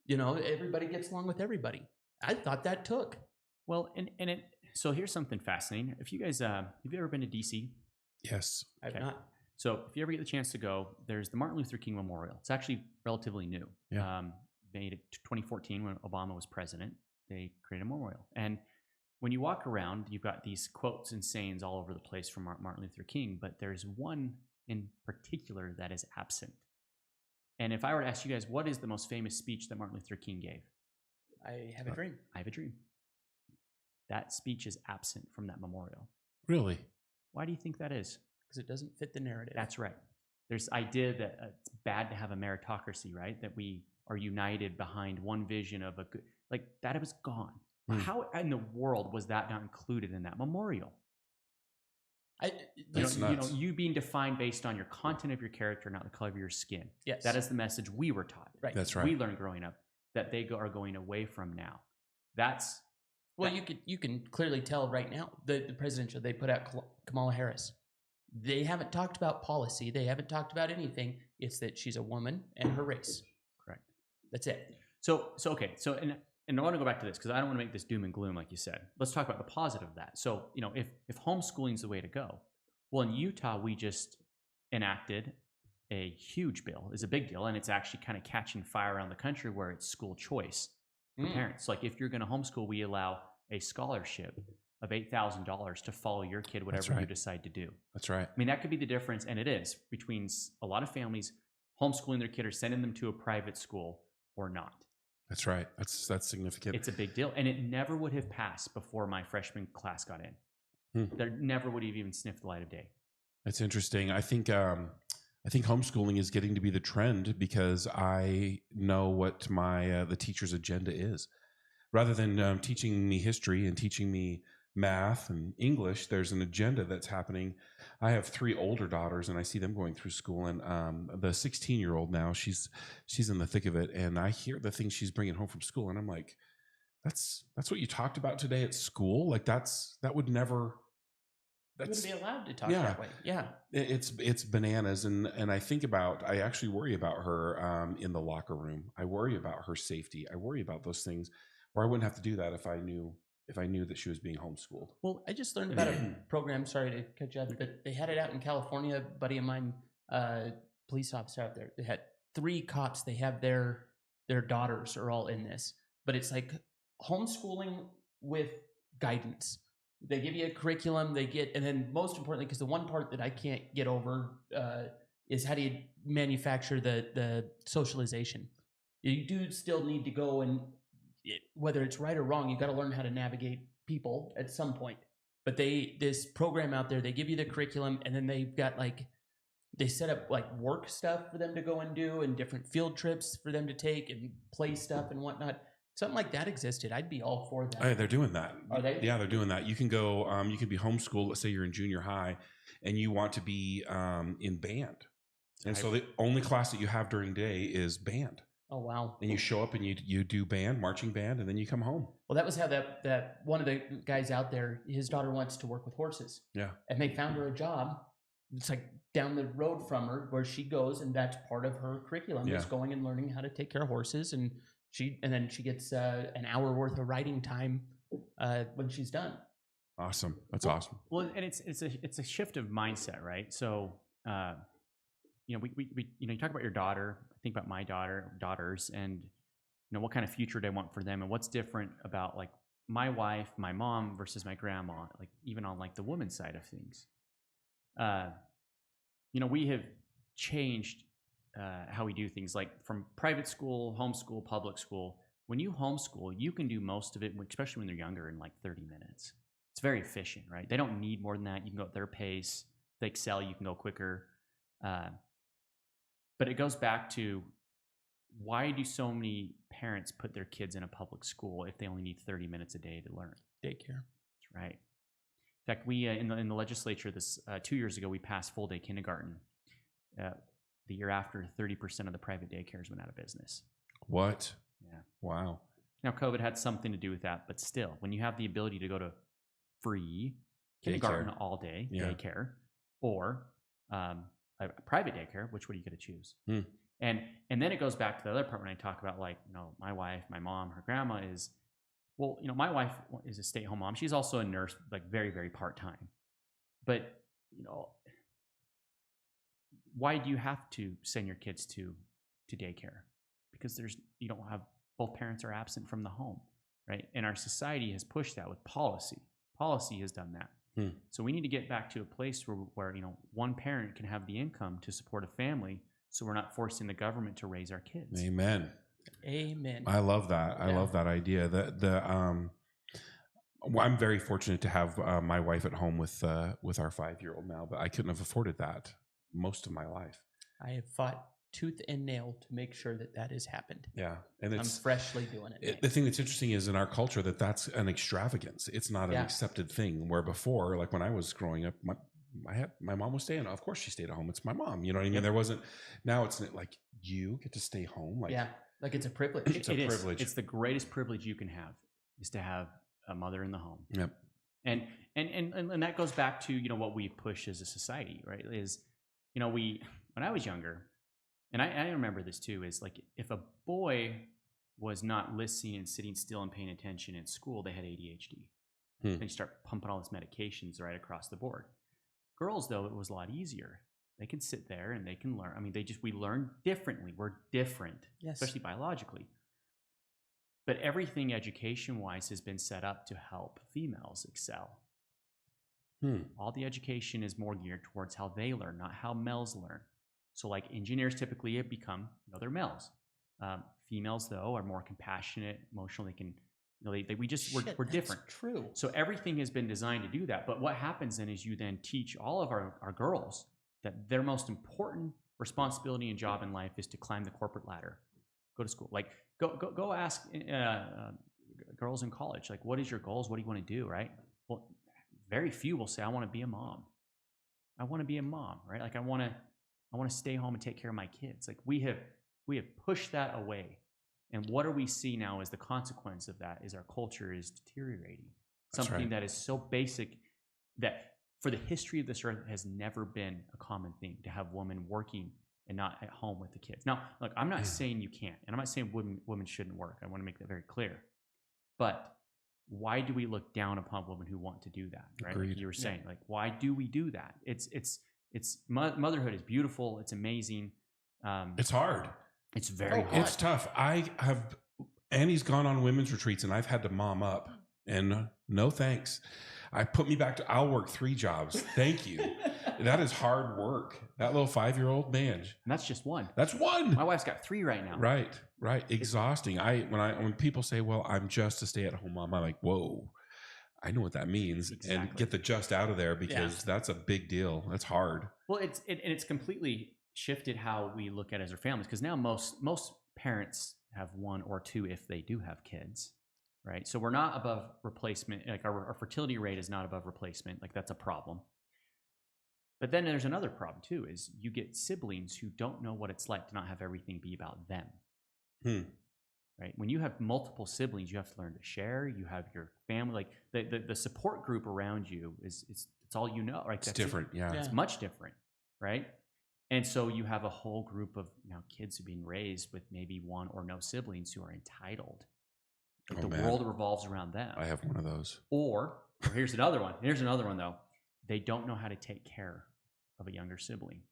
Everybody gets along with everybody. I thought that took. Well, so here's something fascinating. If you guys, have you ever been to DC? Yes. I've not. So if you ever get the chance to go, there's the Martin Luther King Memorial. It's actually relatively new. Yeah. Made it 2014 when Obama was president. They created a memorial. And when you walk around, you've got these quotes and sayings all over the place from Martin Luther King, but there's one in particular that is absent. And if I were to ask you guys, what is the most famous speech that Martin Luther King gave? I have a dream. I have a dream. That speech is absent from that memorial. Really? Why do you think that is? Because it doesn't fit the narrative. That's right. There's idea that it's bad to have a meritocracy, right? That we are united behind one vision of a good, like that was gone. How in the world was that not included in that memorial? You being defined based on your content of your character, not the color of your skin. Yes. That is the message we were taught. Right. That's right. We learned growing up that they are going away from now. You can clearly tell right now the presidential, they put out Kamala Harris. They haven't talked about policy. They haven't talked about anything. It's that she's a woman and her race. Correct. That's it. And I want to go back to this because I don't want to make this doom and gloom like you said. Let's talk about the positive of that. So, if homeschooling is the way to go, well, in Utah, we just enacted a huge bill. It's a big deal, and it's actually kind of catching fire around the country where it's school choice for parents. Like if you're going to homeschool, we allow a scholarship of $8,000 to follow your kid, whatever you decide to do. That's right. I mean, that could be the difference, and it is, between a lot of families homeschooling their kid or sending them to a private school or not. That's right. That's significant. It's a big deal, and it never would have passed before my freshman class got in. There never would have even sniffed the light of day. That's interesting. I think homeschooling is getting to be the trend because I know what my the teacher's agenda is. Rather than teaching me history and teaching me math and English, there's an agenda that's happening. I have 3 older daughters, and I see them going through school. And the 16-year-old now, she's in the thick of it, and I hear the things she's bringing home from school, and I'm like, that's what you talked about today at school. Like that would never. You wouldn't be allowed to talk that way. Yeah, it's bananas, and I actually worry about her in the locker room. I worry about her safety. I worry about those things, or I wouldn't have to do that if I knew that she was being homeschooled. Well, I just learned about a program. Sorry to cut you off, but they had it out in California. A buddy of mine, police officer out there. They had 3 cops. They have their daughters are all in this, but it's like homeschooling with guidance. They give you a curriculum, and then most importantly, because the one part that I can't get over is how do you manufacture the socialization? You do still need to go, and whether it's right or wrong, you got to learn how to navigate people at some point. But this program out there, they give you the curriculum, and then they've got they set up work stuff for them to go and do, and different field trips for them to take, and play stuff and whatnot. Something like that existed, I'd be all for that. Oh, they're doing that. Are they? Yeah, they're doing that. You can go. You can be homeschooled. Let's say you're in junior high, and you want to be in band, and so the only class that you have during the day is band. Oh wow! And you show up and you do marching band, and then you come home. Well, that was how that one of the guys out there, his daughter wants to work with horses. Yeah, and they found her a job. It's down the road from her where she goes, and that's part of her curriculum is going and learning how to take care of horses and. Then she gets an hour worth of writing time when she's done. Awesome. That's awesome. Well, and it's a shift of mindset, right? So, you talk about your daughter. I think about my daughters, and what kind of future they want for them, and what's different about my wife, my mom versus my grandma. Even on the woman's side of things, we have changed. How we do things from private school, homeschool, public school. When you homeschool, you can do most of it, especially when they're younger, in 30 minutes. It's very efficient, right? They don't need more than that. You can go at their pace. If they excel, you can go quicker. But it goes back to why do so many parents put their kids in a public school if they only need 30 minutes a day to learn? Daycare. That's right. In fact, we in the legislature 2 years ago, we passed full day kindergarten. The year after, 30% of the private daycares went out of business. What? Yeah. Wow. Now, COVID had something to do with that, but still, when you have the ability to go to free kindergarten all day, daycare, or a private daycare, which one are you going to choose? And then it goes back to the other part when I talk about my wife, my mom, her grandma is, my wife is a stay-at-home mom. She's also a nurse, very, very part-time. But, why do you have to send your kids to daycare? Because you don't have, both parents are absent from the home, right? And our society has pushed that with policy. Policy has done that. So we need to get back to a place where one parent can have the income to support a family, so we're not forcing the government to raise our kids. Amen. Amen. I love that. I love that idea. I'm very fortunate to have my wife at home with our 5-year-old now, but I couldn't have afforded that most of my life. I have fought tooth and nail to make sure that has happened. Yeah, and I'm freshly doing it. The thing that's interesting is in our culture that's an extravagance. It's not an accepted thing. Where before, when I was growing up, my mom was staying. Of course, she stayed at home. It's my mom. You know what I mean? There wasn't. Now it's you get to stay home. It's a privilege. It's a privilege. It's the greatest privilege you can have is to have a mother in the home. Yep. And that goes back to what we push as a society, right? Is when I was younger, and I remember this too, is if a boy was not listening and sitting still and paying attention in school, they had ADHD. Then you start pumping all these medications right across the board. Girls, though, it was a lot easier. They can sit there and they can learn. I mean, we learn differently. We're different, especially biologically. But everything education-wise has been set up to help females excel. All the education is more geared towards how they learn, not how males learn. So like engineers typically have become, they're males. Females though are more compassionate, emotional. They can, we're different. True. So everything has been designed to do that. But what happens then is you then teach all of our girls that their most important responsibility and job in life is to climb the corporate ladder, go to school. Like go ask girls in college, like, what is your goals? What do you want to do? Right? Well, very few will say, I want to be a mom. I want to be a mom, right? Like I want to stay home and take care of my kids. Like we have pushed that away. And what do we see now as the consequence of that is our culture is deteriorating. Something that is so basic that for the history of this earth has never been a common thing to have women working and not at home with the kids. Now, look, I'm not saying you can't, and I'm not saying women shouldn't work. I want to make that very clear. But why do we look down upon women who want to do that? Right? Like you were saying, like, why do we do that? It's motherhood is beautiful. It's amazing. It's hard. It's very hard. It's tough. Annie's gone on women's retreats and I've had to mom up, and no thanks. I'll work 3 jobs. Thank you. That is hard work. That little 5-year-old, man. And that's just one. That's one. My wife's got 3 right now. Right. Exhausting. When people say, well, I'm just a stay-at-home mom, I'm like, whoa, I know what that means. Exactly. And get the just out of there, because that's a big deal. That's hard. Well, it's completely shifted how we look at it as our families, because now most parents have 1 or 2 if they do have kids, right? So we're not above replacement. Like our fertility rate is not above replacement. Like that's a problem. But then there's another problem too, is you get siblings who don't know what it's like to not have everything be about them. Right? When you have multiple siblings, you have to learn to share. You have your family, like the support group around you it's all you know, right? It's different. Yeah. It's much different, right? And so you have a whole group of now kids who are being raised with maybe 1 or no siblings who are entitled. Like the world revolves around them. I have one of those. Or here's another one. Here's another one though. They don't know how to take care of a younger sibling.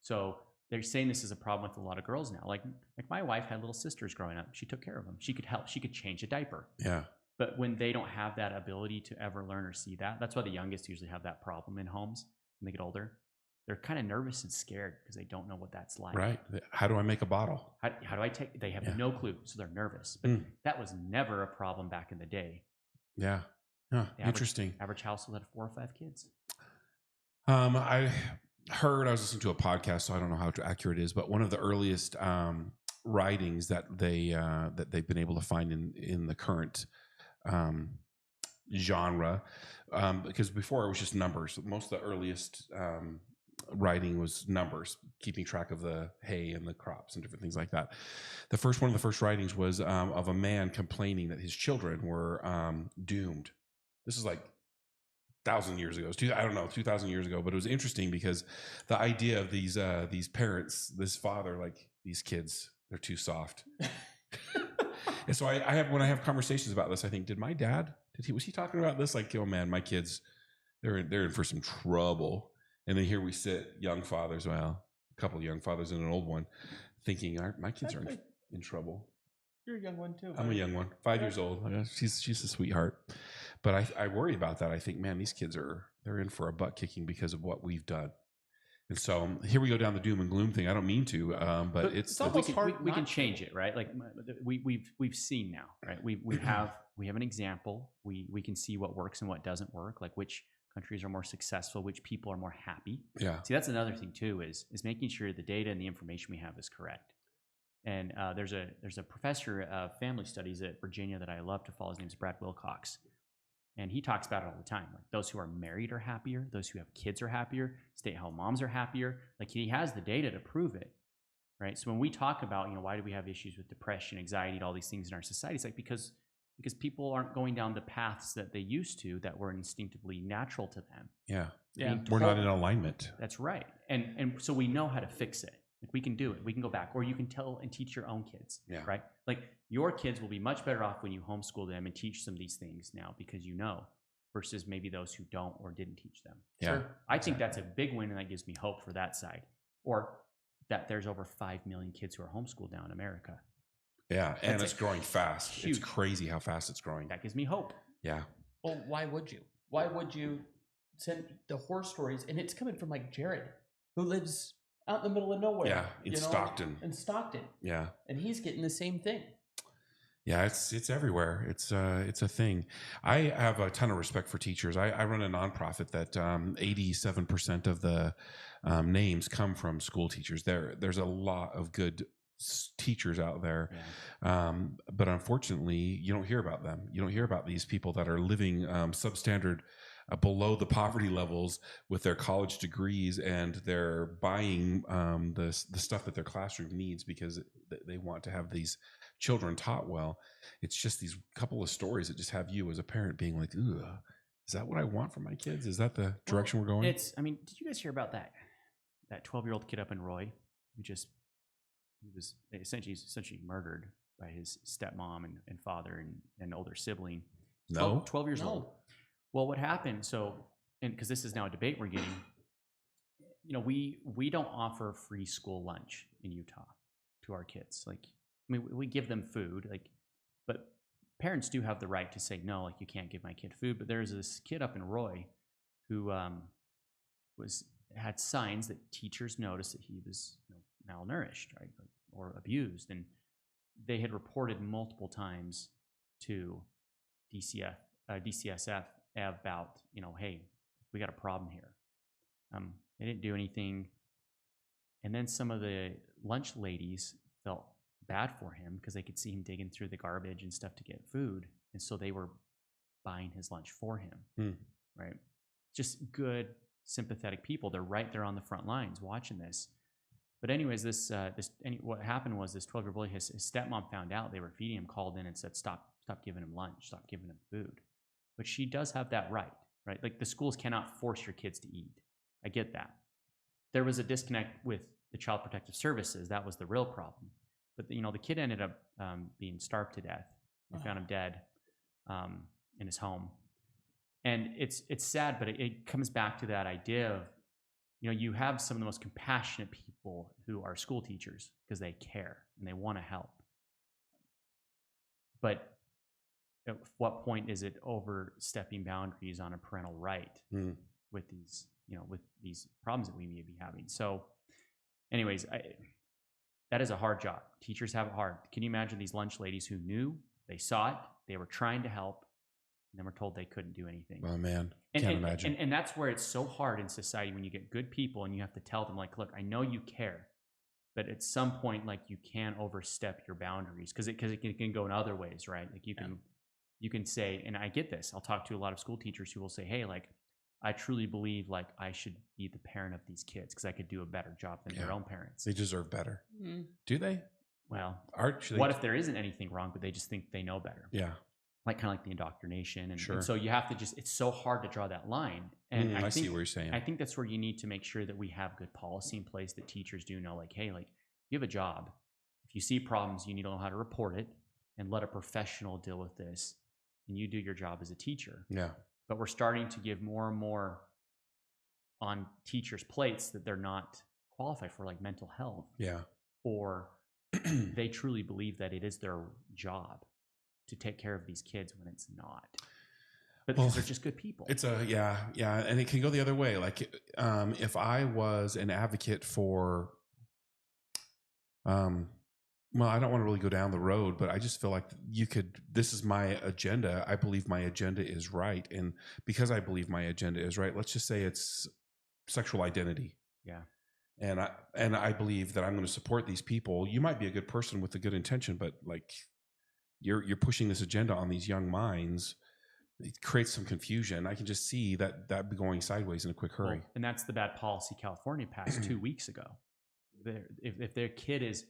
So they're saying this is a problem with a lot of girls now. Like my wife had little sisters growing up. She took care of them. She could help. She could change a diaper. Yeah. But when they don't have that ability to ever learn or see that, that's why the youngest usually have that problem in homes when they get older. They're kind of nervous and scared because they don't know what that's like. Right. How do I make a bottle? How do I take? They have no clue, so they're nervous. But that was never a problem back in the day. Yeah. Interesting. Average household had 4 or 5 kids. I was listening to a podcast, so I don't know how accurate it is, but one of the earliest writings that they've been able to find in the current genre, because before it was just numbers. Most of the earliest writing was numbers, keeping track of the hay and the crops and different things like that. One of the first writings was of a man complaining that his children were doomed. This is like 1,000 years ago. 2,000 years ago. But it was interesting because the idea of these parents, this father, like, these kids, they're too soft. And so when I have conversations about this, I think, did my dad, was he talking about this? Like, oh man, my kids, they're in for some trouble. And then here we sit, young fathers, well, a couple of young fathers and an old one, thinking my kids are in trouble. You're a young one too. I'm a young one, 5 years old. She's a sweetheart. But I worry about that. I think, man, these kids they're in for a butt kicking because of what we've done. And so here we go down the doom and gloom thing. I don't mean to, but it's almost hard. We can change it, right? Like we've seen now, right? We have an example. We can see what works and what doesn't work. Like which countries are more successful, which people are more happy. Yeah. See, that's another thing too, is making sure the data and the information we have is correct. And there's a professor of family studies at Virginia that I love to follow. His name's Brad Wilcox. And he talks about it all the time. Like those who are married are happier. Those who have kids are happier. Stay-at-home moms are happier. Like he has the data to prove it, right? So when we talk about, why do we have issues with depression, anxiety, and all these things in our society, it's like because people aren't going down the paths that they used to that were instinctively natural to them. Yeah. We're not in alignment. That's right. And so we know how to fix it. Like we can do it. We can go back, or you can tell and teach your own kids. Yeah. Right. Like your kids will be much better off when you homeschool them and teach them these things now because versus maybe those who don't or didn't teach them. Yeah. Sure. I think that's a big win, and that gives me hope for that side. Or that there's over 5 million kids who are homeschooled now in America. Yeah, and That's it's growing fast. huge. It's crazy how fast it's growing. That gives me hope. Yeah. Well, why would you? Why would you send the horror stories? And it's coming from like Jared, who lives out in the middle of nowhere. Yeah, in Stockton. In Stockton. Yeah. And he's getting the same thing. Yeah, it's everywhere. It's a thing. I have a ton of respect for teachers. I run a nonprofit that 87% of the names come from school teachers. There's a lot of good teachers out there, but unfortunately, you don't hear about them. You don't hear about these people that are living substandard, below the poverty levels with their college degrees, and they're buying the stuff that their classroom needs because they want to have these children taught well. It's just these couple of stories that just have you as a parent being like, "Ugh, is that what I want for my kids? Is that the direction we're going?" I mean, did you guys hear about that 12-year-old kid up in Roy who he was essentially murdered by his stepmom and father and older sibling? No. 12 years old. Well, what happened? So, and because this is now a debate we're getting, we don't offer free school lunch in Utah to our kids. Like, I mean, we give them food, but parents do have the right to say no, like you can't give my kid food. But there's this kid up in Roy who had signs that teachers noticed that he was malnourished, right, or abused, and they had reported multiple times to DCSF about, hey, we got a problem here. They didn't do anything, and then some of the lunch ladies felt bad for him because they could see him digging through the garbage and stuff to get food, and so they were buying his lunch for him. Right? Just good, sympathetic people. They're right there on the front lines watching this. But anyways, what happened was this 12-year-old boy, his stepmom found out they were feeding him, called in and said, stop giving him lunch, stop giving him food. But she does have that right? Like the schools cannot force your kids to eat. I get that. There was a disconnect with the Child Protective Services. That was the real problem. But the kid ended up being starved to death. They found him dead in his home. And it's sad, but it comes back to that idea of, you have some of the most compassionate people who are school teachers because they care and they want to help. But at what point is it overstepping boundaries on a parental right with these problems that we may be having? So anyways, that is a hard job. Teachers have it hard. Can you imagine these lunch ladies who knew, they saw it, they were trying to help, and then were told they couldn't do anything? Oh man, can't imagine. And that's where it's so hard in society when you get good people and you have to tell them, like, look, I know you care, but at some point, like, you can't overstep your boundaries because it can go in other ways, right? Like you can say, and I get this. I'll talk to a lot of school teachers who will say, hey, like, I truly believe like I should be the parent of these kids because I could do a better job than their own parents. They deserve better. Do they? Well, what if there isn't anything wrong, but they just think they know better? Yeah. Like kind of like the indoctrination. And, sure. And so you have to it's so hard to draw that line. And I see what you're saying. I think that's where you need to make sure that we have good policy in place that teachers do know, like, hey, like you have a job. If you see problems, you need to know how to report it and let a professional deal with this. And you do your job as a teacher. Yeah. But we're starting to give more and more on teachers' plates that they're not qualified for, like mental health. Yeah. Or they truly believe that it is their job to take care of these kids when it's not. But because they're just good people. It's yeah. And it can go the other way. Like if I was an advocate for, well, I don't want to really go down the road, but I just feel like this is my agenda. I believe my agenda is right. And because I believe my agenda is right, let's just say it's sexual identity. Yeah. And I believe that I'm going to support these people. You might be a good person with a good intention, but like you're pushing this agenda on these young minds. It creates some confusion. I can just see that be going sideways in a quick hurry. Well, and that's the bad policy California passed 2 weeks ago. If their kid is,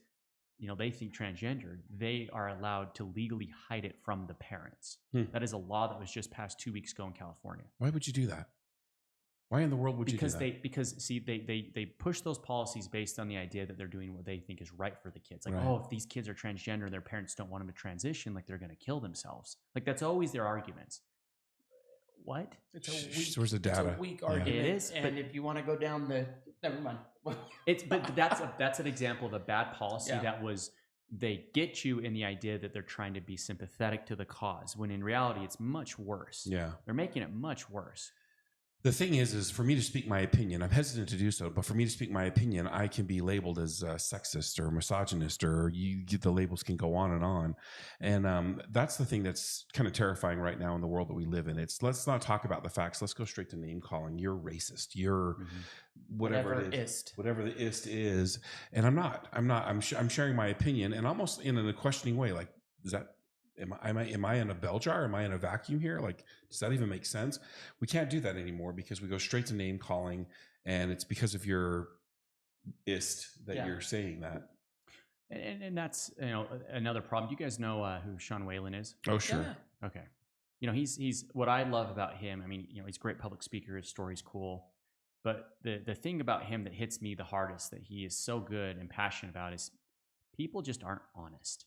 they think transgender, they are allowed to legally hide it from the parents. That is a law that was just passed 2 weeks ago in California. Why would you do that? Why in the world would you do that? Because they push those policies based on the idea that they're doing what they think is right for the kids. Like, right. If these kids are transgender, their parents don't want them to transition, like they're going to kill themselves. Like that's always their arguments. What? It's a weak argument. It is, and if you want to go down never mind. But that's an example of a bad policy that was they get you in the idea that they're trying to be sympathetic to the cause, when in reality it's much worse. Yeah. They're making it much worse. The thing is for me to speak my opinion, I'm hesitant to do so, but for me to speak my opinion, I can be labeled as sexist or misogynist, or the labels can go on. And that's the thing that's kind of terrifying right now in the world that we live in. Let's not talk about the facts. Let's go straight to name calling. You're racist. You're whatever it is. Whatever the ist is. And I'm not. I'm sharing my opinion, and almost in a questioning way. Like, is that... Am I in a bell jar? Am I in a vacuum here? Like, does that even make sense? We can't do that anymore because we go straight to name calling, and it's because of your ist that you're saying that. And that's another problem. Do you guys know who Sean Whalen is? Oh, sure. Yeah. Okay. He's what I love about him. I mean, he's a great public speaker. His story's cool. But the thing about him that hits me the hardest, that he is so good and passionate about, is people just aren't honest.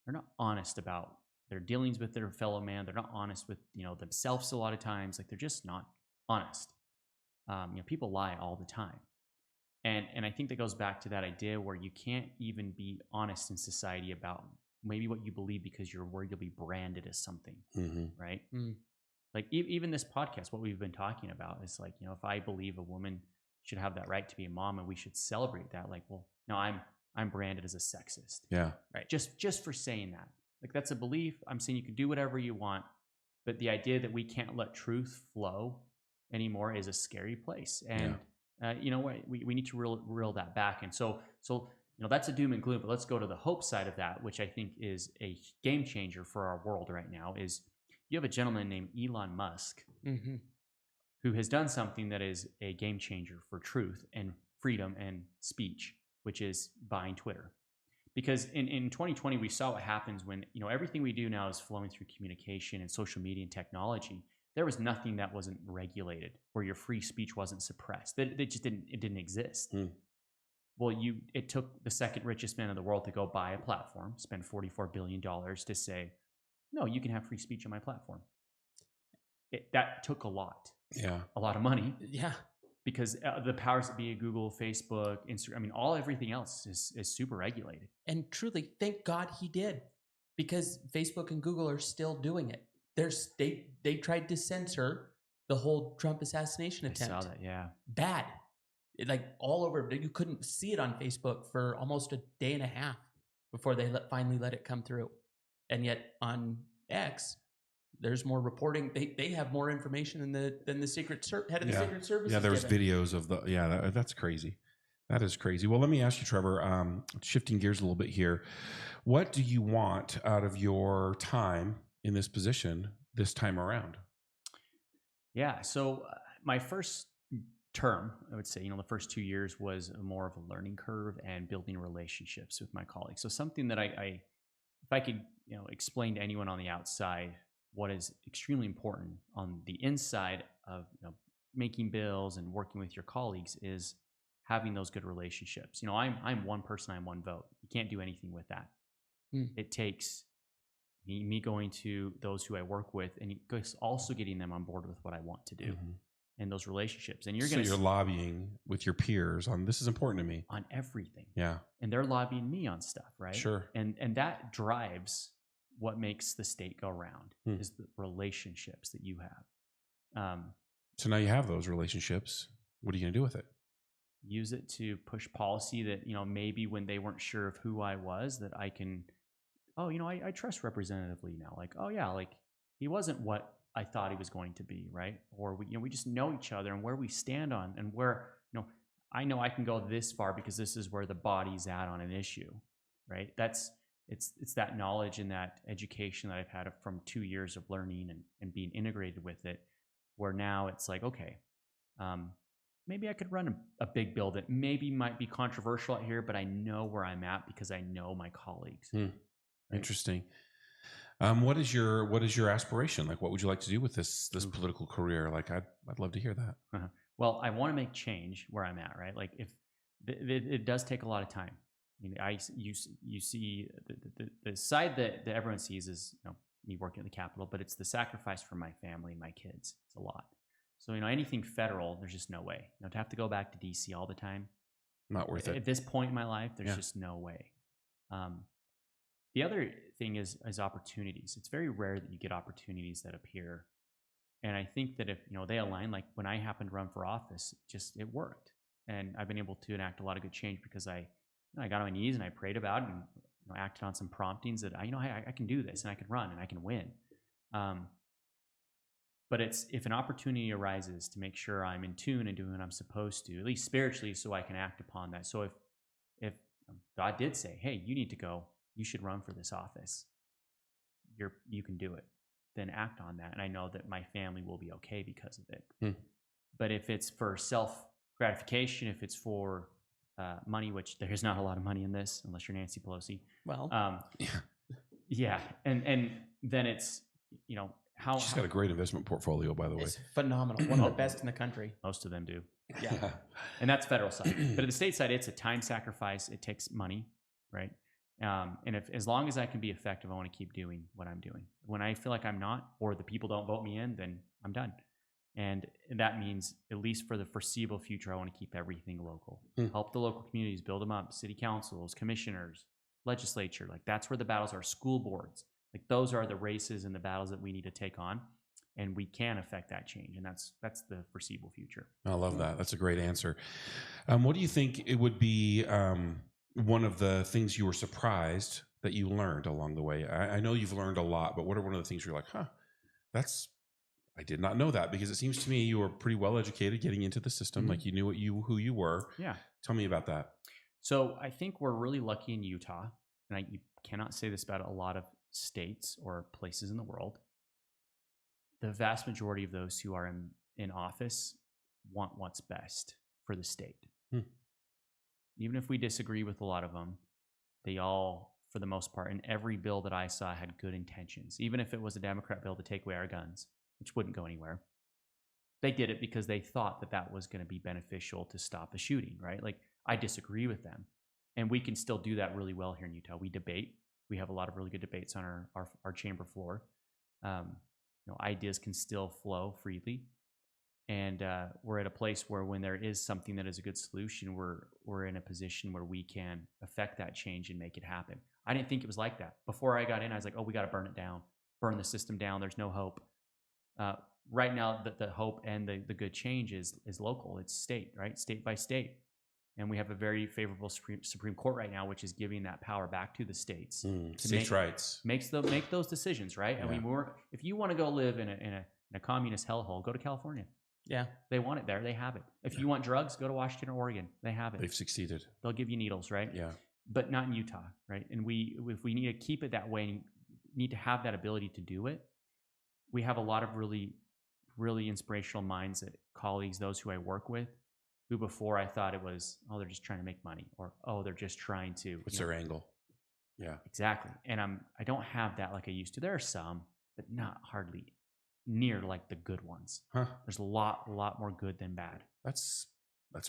They're not honest about their dealings with their fellow man. They're not honest with themselves a lot of times. Like, they're just not honest. People lie all the time, and I think that goes back to that idea where you can't even be honest in society about maybe what you believe because you're worried you'll be branded as something, right? Like even this podcast, what we've been talking about is like, if I believe a woman should have that right to be a mom and we should celebrate that, like, well, no, I'm branded as a sexist. Yeah. Right. Just for saying that. Like, that's a belief. I'm saying you can do whatever you want, but the idea that we can't let truth flow anymore is a scary place. And you know what? We need to reel that back. And so that's a doom and gloom. But let's go to the hope side of that, which I think is a game changer for our world right now. Is you have a gentleman named Elon Musk who has done something that is a game changer for truth and freedom and speech, which is buying Twitter. Because in 2020, we saw what happens when, everything we do now is flowing through communication and social media and technology. There was nothing that wasn't regulated, where your free speech wasn't suppressed. It didn't exist. Well, it took the second richest man in the world to go buy a platform, spend $44 billion to say, no, you can have free speech on my platform. That took a lot. Yeah. A lot of money. Yeah. Because the powers that be, Google, Facebook, Instagram, I mean, everything else is super regulated. And truly, thank God he did, because Facebook and Google are still doing it. They tried to censor the whole Trump assassination attempt. I saw that, yeah. Bad. Like, all over. You couldn't see it on Facebook for almost a day and a half before they finally let it come through. And yet on X, there's more reporting. They have more information than the head of the Secret Service. Yeah, there was videos of that's crazy. That is crazy. Well, let me ask you, Trevor, shifting gears a little bit here. What do you want out of your time in this position this time around? Yeah. So my first term, I would say, the first 2 years was more of a learning curve and building relationships with my colleagues. So something that if I could, explain to anyone on the outside what is extremely important on the inside of making bills and working with your colleagues is having those good relationships. I'm one person, I'm one vote. You can't do anything with that. It takes me going to those who I work with and also getting them on board with what I want to do and those relationships. And you're lobbying with your peers on, this is important to me, on everything. Yeah. And they're lobbying me on stuff, right? Sure. And that drives what makes the state go round is the relationships that you have. So now you have those relationships. What are you going to do with it? Use it to push policy that, maybe when they weren't sure of who I was, that I can, I trust Representative Lee now. Like, oh yeah, like he wasn't what I thought he was going to be, right? Or we just know each other and where we stand on, and where, I know I can go this far because this is where the body's at on an issue, right? It's that knowledge and that education that I've had from 2 years of learning and being integrated with it, where now it's like, okay, maybe I could run a big bill that maybe might be controversial out here, but I know where I'm at because I know my colleagues. Right? Interesting. What is your aspiration? Like, what would you like to do with this political career? Like, I'd love to hear that. Well, I want to make change where I'm at, right? Like, if it does take a lot of time. I mean, you see the side that everyone sees is me working at the Capitol, but it's the sacrifice for my family and my kids. It's a lot. So anything federal, there's just no way. To have to go back to DC all the time, not worth it. At this point in my life, there's just no way. The other thing is opportunities. It's very rare that you get opportunities that appear. And I think that if, they align, like when I happened to run for office, it worked. And I've been able to enact a lot of good change because I got on my knees and I prayed about it and acted on some promptings that I can do this and I can run and I can win. But it's if an opportunity arises to make sure I'm in tune and doing what I'm supposed to, at least spiritually, so I can act upon that. So if God did say, hey, you need to go, you should run for this office, you can do it, then act on that. And I know that my family will be okay because of it. But if it's for self-gratification, if it's for money, which there's not a lot of money in this, unless you're Nancy Pelosi. Well, yeah. And then it's, She's got a great investment portfolio, by the way. it's phenomenal. One of the best in the country. Most of them do. Yeah. And that's federal side. But at the state side, it's a time sacrifice. It takes money, right? And as long as I can be effective, I want to keep doing what I'm doing. When I feel like I'm not, or the people don't vote me in, then I'm done. And that means, at least for the foreseeable future, I want to keep everything local. Help the local communities, build them up, city councils, commissioners, legislature. Like that's where the battles are, school boards. Like those are the races and the battles that we need to take on. And we can affect that change. And that's the foreseeable future. I love that. That's a great answer. What do you think it would be one of the things you were surprised that you learned along the way? I know you've learned a lot, but what are one of the things you're like, I did not know that, because it seems to me you were pretty well educated getting into the system. Like you knew who you were. Yeah. Tell me about that. So I think we're really lucky in Utah, and you cannot say this about a lot of states or places in the world. The vast majority of those who are in office want what's best for the state. Even if we disagree with a lot of them, they all, for the most part, in every bill that I saw, had good intentions. Even if it was a Democrat bill to take away our guns, which wouldn't go anywhere, they did it because they thought that was going to be beneficial to stop a shooting, right? Like, I disagree with them. And we can still do that really well here in Utah. We debate. We have a lot of really good debates on our chamber floor. Ideas can still flow freely. And we're at a place where when there is something that is a good solution, we're in a position where we can affect that change and make it happen. I didn't think it was like that. Before I got in, I was like, we got to burn it down, burn the system down. There's no hope. Right now, the hope and the good change is local. It's state, right? State by state. And we have a very favorable Supreme Court right now, which is giving that power back to the states. States' rights. Make those decisions, right? Yeah. I mean, if you want to go live in a communist hellhole, go to California. Yeah. They want it there. They have it. If you want drugs, go to Washington or Oregon. They have it. They've succeeded. They'll give you needles, right? Yeah. But not in Utah, right? And if we need to keep it that way, need to have that ability to do it. We have a lot of really, really inspirational minds, colleagues, those who I work with, who before I thought it was, they're just trying to make money, or, they're just trying to. What's their angle? Yeah. Exactly. And I don't have that like I used to. There are some, but not hardly near like the good ones. There's a lot more good than bad. That's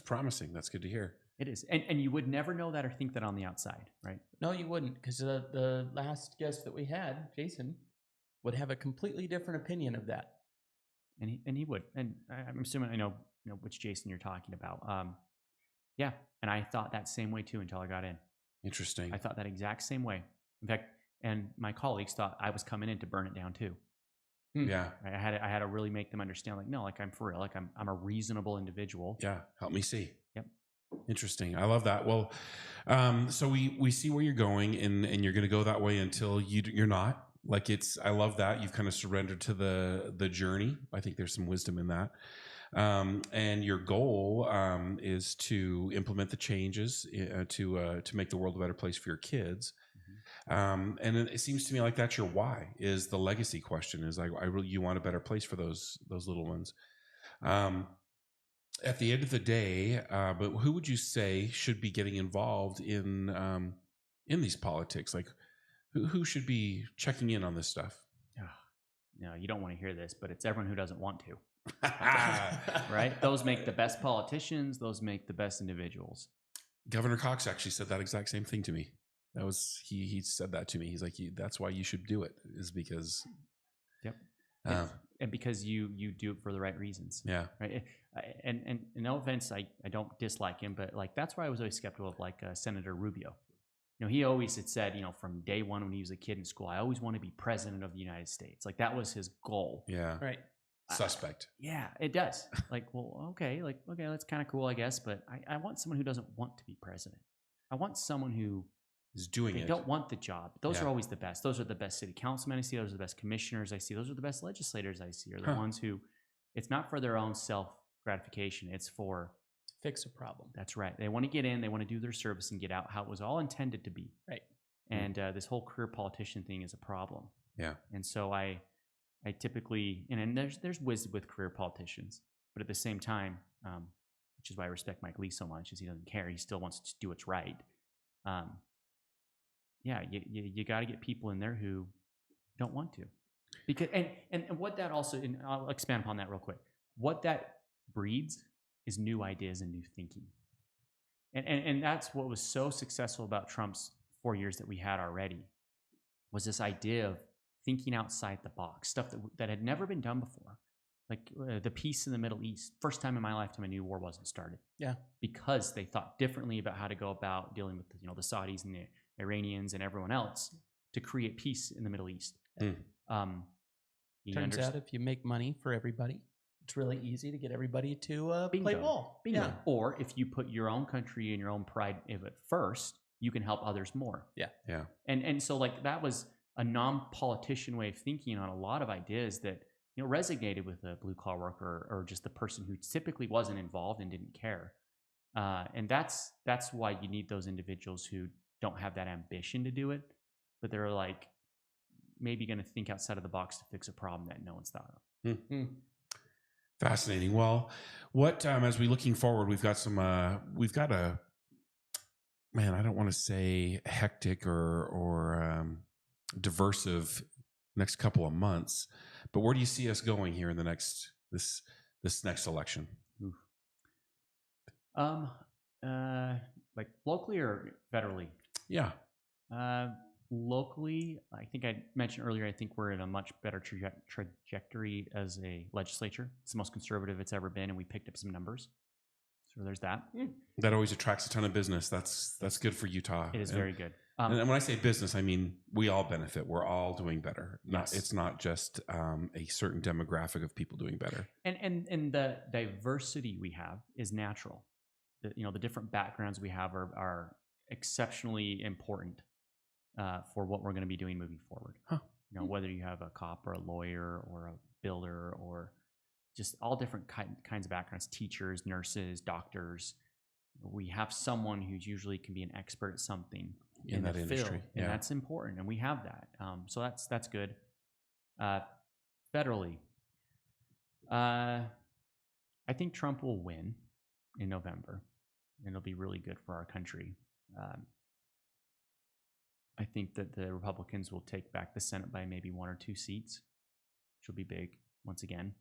promising. That's good to hear. It is. And you would never know that or think that on the outside, right? No, you wouldn't, because the last guest that we had, Jason, would have a completely different opinion of that. And he would. And I'm assuming I know which Jason you're talking about. Yeah. And I thought that same way too until I got in. Interesting. I thought that exact same way. In fact, and my colleagues thought I was coming in to burn it down too. Yeah. I had to really make them understand, like, no, like I'm for real. Like I'm a reasonable individual. Yeah. Help me see. Yep. Interesting. I love that. Well, so we see where you're going, and you're going to go that way until you're not. Like I love that you've kind of surrendered to the journey. I think there's some wisdom in that. And your goal is to implement the changes to make the world a better place for your kids. And it seems to me like that's your why, is the legacy question, is like, you want a better place for those little ones. At the end of the day, but who would you say should be getting involved in these politics? Like, who should be checking in on this stuff? No, you don't want to hear this, but it's everyone who doesn't want to. Right? Those make the best politicians. Those make the best individuals. Governor Cox actually said that exact same thing to me. That was he said that to me. He's like, that's why you should do it, is because. Yep. And because you do it for the right reasons. Yeah. Right. And no offense, I don't dislike him, but like that's why I was always skeptical of like Senator Rubio. he always had said, from day one when he was a kid in school, I always want to be president of the United States. Like that was his goal. Yeah. Right. Suspect. Yeah, it does. Like, well, okay, that's kind of cool, I guess. But I want someone who doesn't want to be president. I want someone who is doing they it. don't want the job. Those Yeah. are always the best. Those are the best city councilmen I see. Those are the best commissioners I see. Those are the best legislators I see. Are the ones who, it's not for their own self gratification. It's for Fix a problem. That's right. They want to get in. They want to do their service and get out. How it was all intended to be. Right. And this whole career politician thing is a problem. Yeah. And so I typically, and there's wisdom with career politicians, but at the same time, which is why I respect Mike Lee so much, is he doesn't care. He still wants to do what's right. Yeah, you got to get people in there who don't want to, because and what that also, and I'll expand upon that real quick. What that breeds is new ideas and new thinking, and that's what was so successful about Trump's 4 years that we had already, was this idea of thinking outside the box, stuff that had never been done before, like the peace in the Middle East. First time in my lifetime a new war wasn't started. Yeah, because they thought differently about how to go about dealing with the Saudis and the Iranians and everyone else to create peace in the Middle East. Turns out if you make money for everybody, it's really easy to get everybody to play Bingo. ball. Bingo. Yeah. Or if you put your own country and your own pride of it first, you can help others more. Yeah. Yeah. And so like that was a non-politician way of thinking on a lot of ideas that resonated with a blue collar worker or just the person who typically wasn't involved and didn't care. And that's why you need those individuals who don't have that ambition to do it, but they're like maybe going to think outside of the box to fix a problem that no one's thought of. Mm-hmm. Fascinating. Well, what as we looking forward, we've got a man, I don't want to say hectic or diversive next couple of months, but where do you see us going here in the next this next election? Like locally or federally? Yeah. Locally, I think I mentioned earlier, I think we're in a much better trajectory as a legislature. It's the most conservative it's ever been, and we picked up some numbers. So there's that. That always attracts a ton of business. That's good for Utah. It is very good. And when I say business, I mean we all benefit. We're all doing better. Yes. It's not just a certain demographic of people doing better. And the diversity we have is natural. The different backgrounds we have are exceptionally important for what we're going to be doing moving forward. Huh. Whether you have a cop or a lawyer or a builder or just all different kinds of backgrounds, teachers, nurses, doctors. We have someone who's usually can be an expert at something in that industry, and that's important, and we have that. So that's good. Federally, I think Trump will win in November, and it'll be really good for our country. I think that the Republicans will take back the Senate by maybe 1 or 2 seats, which will be big once again.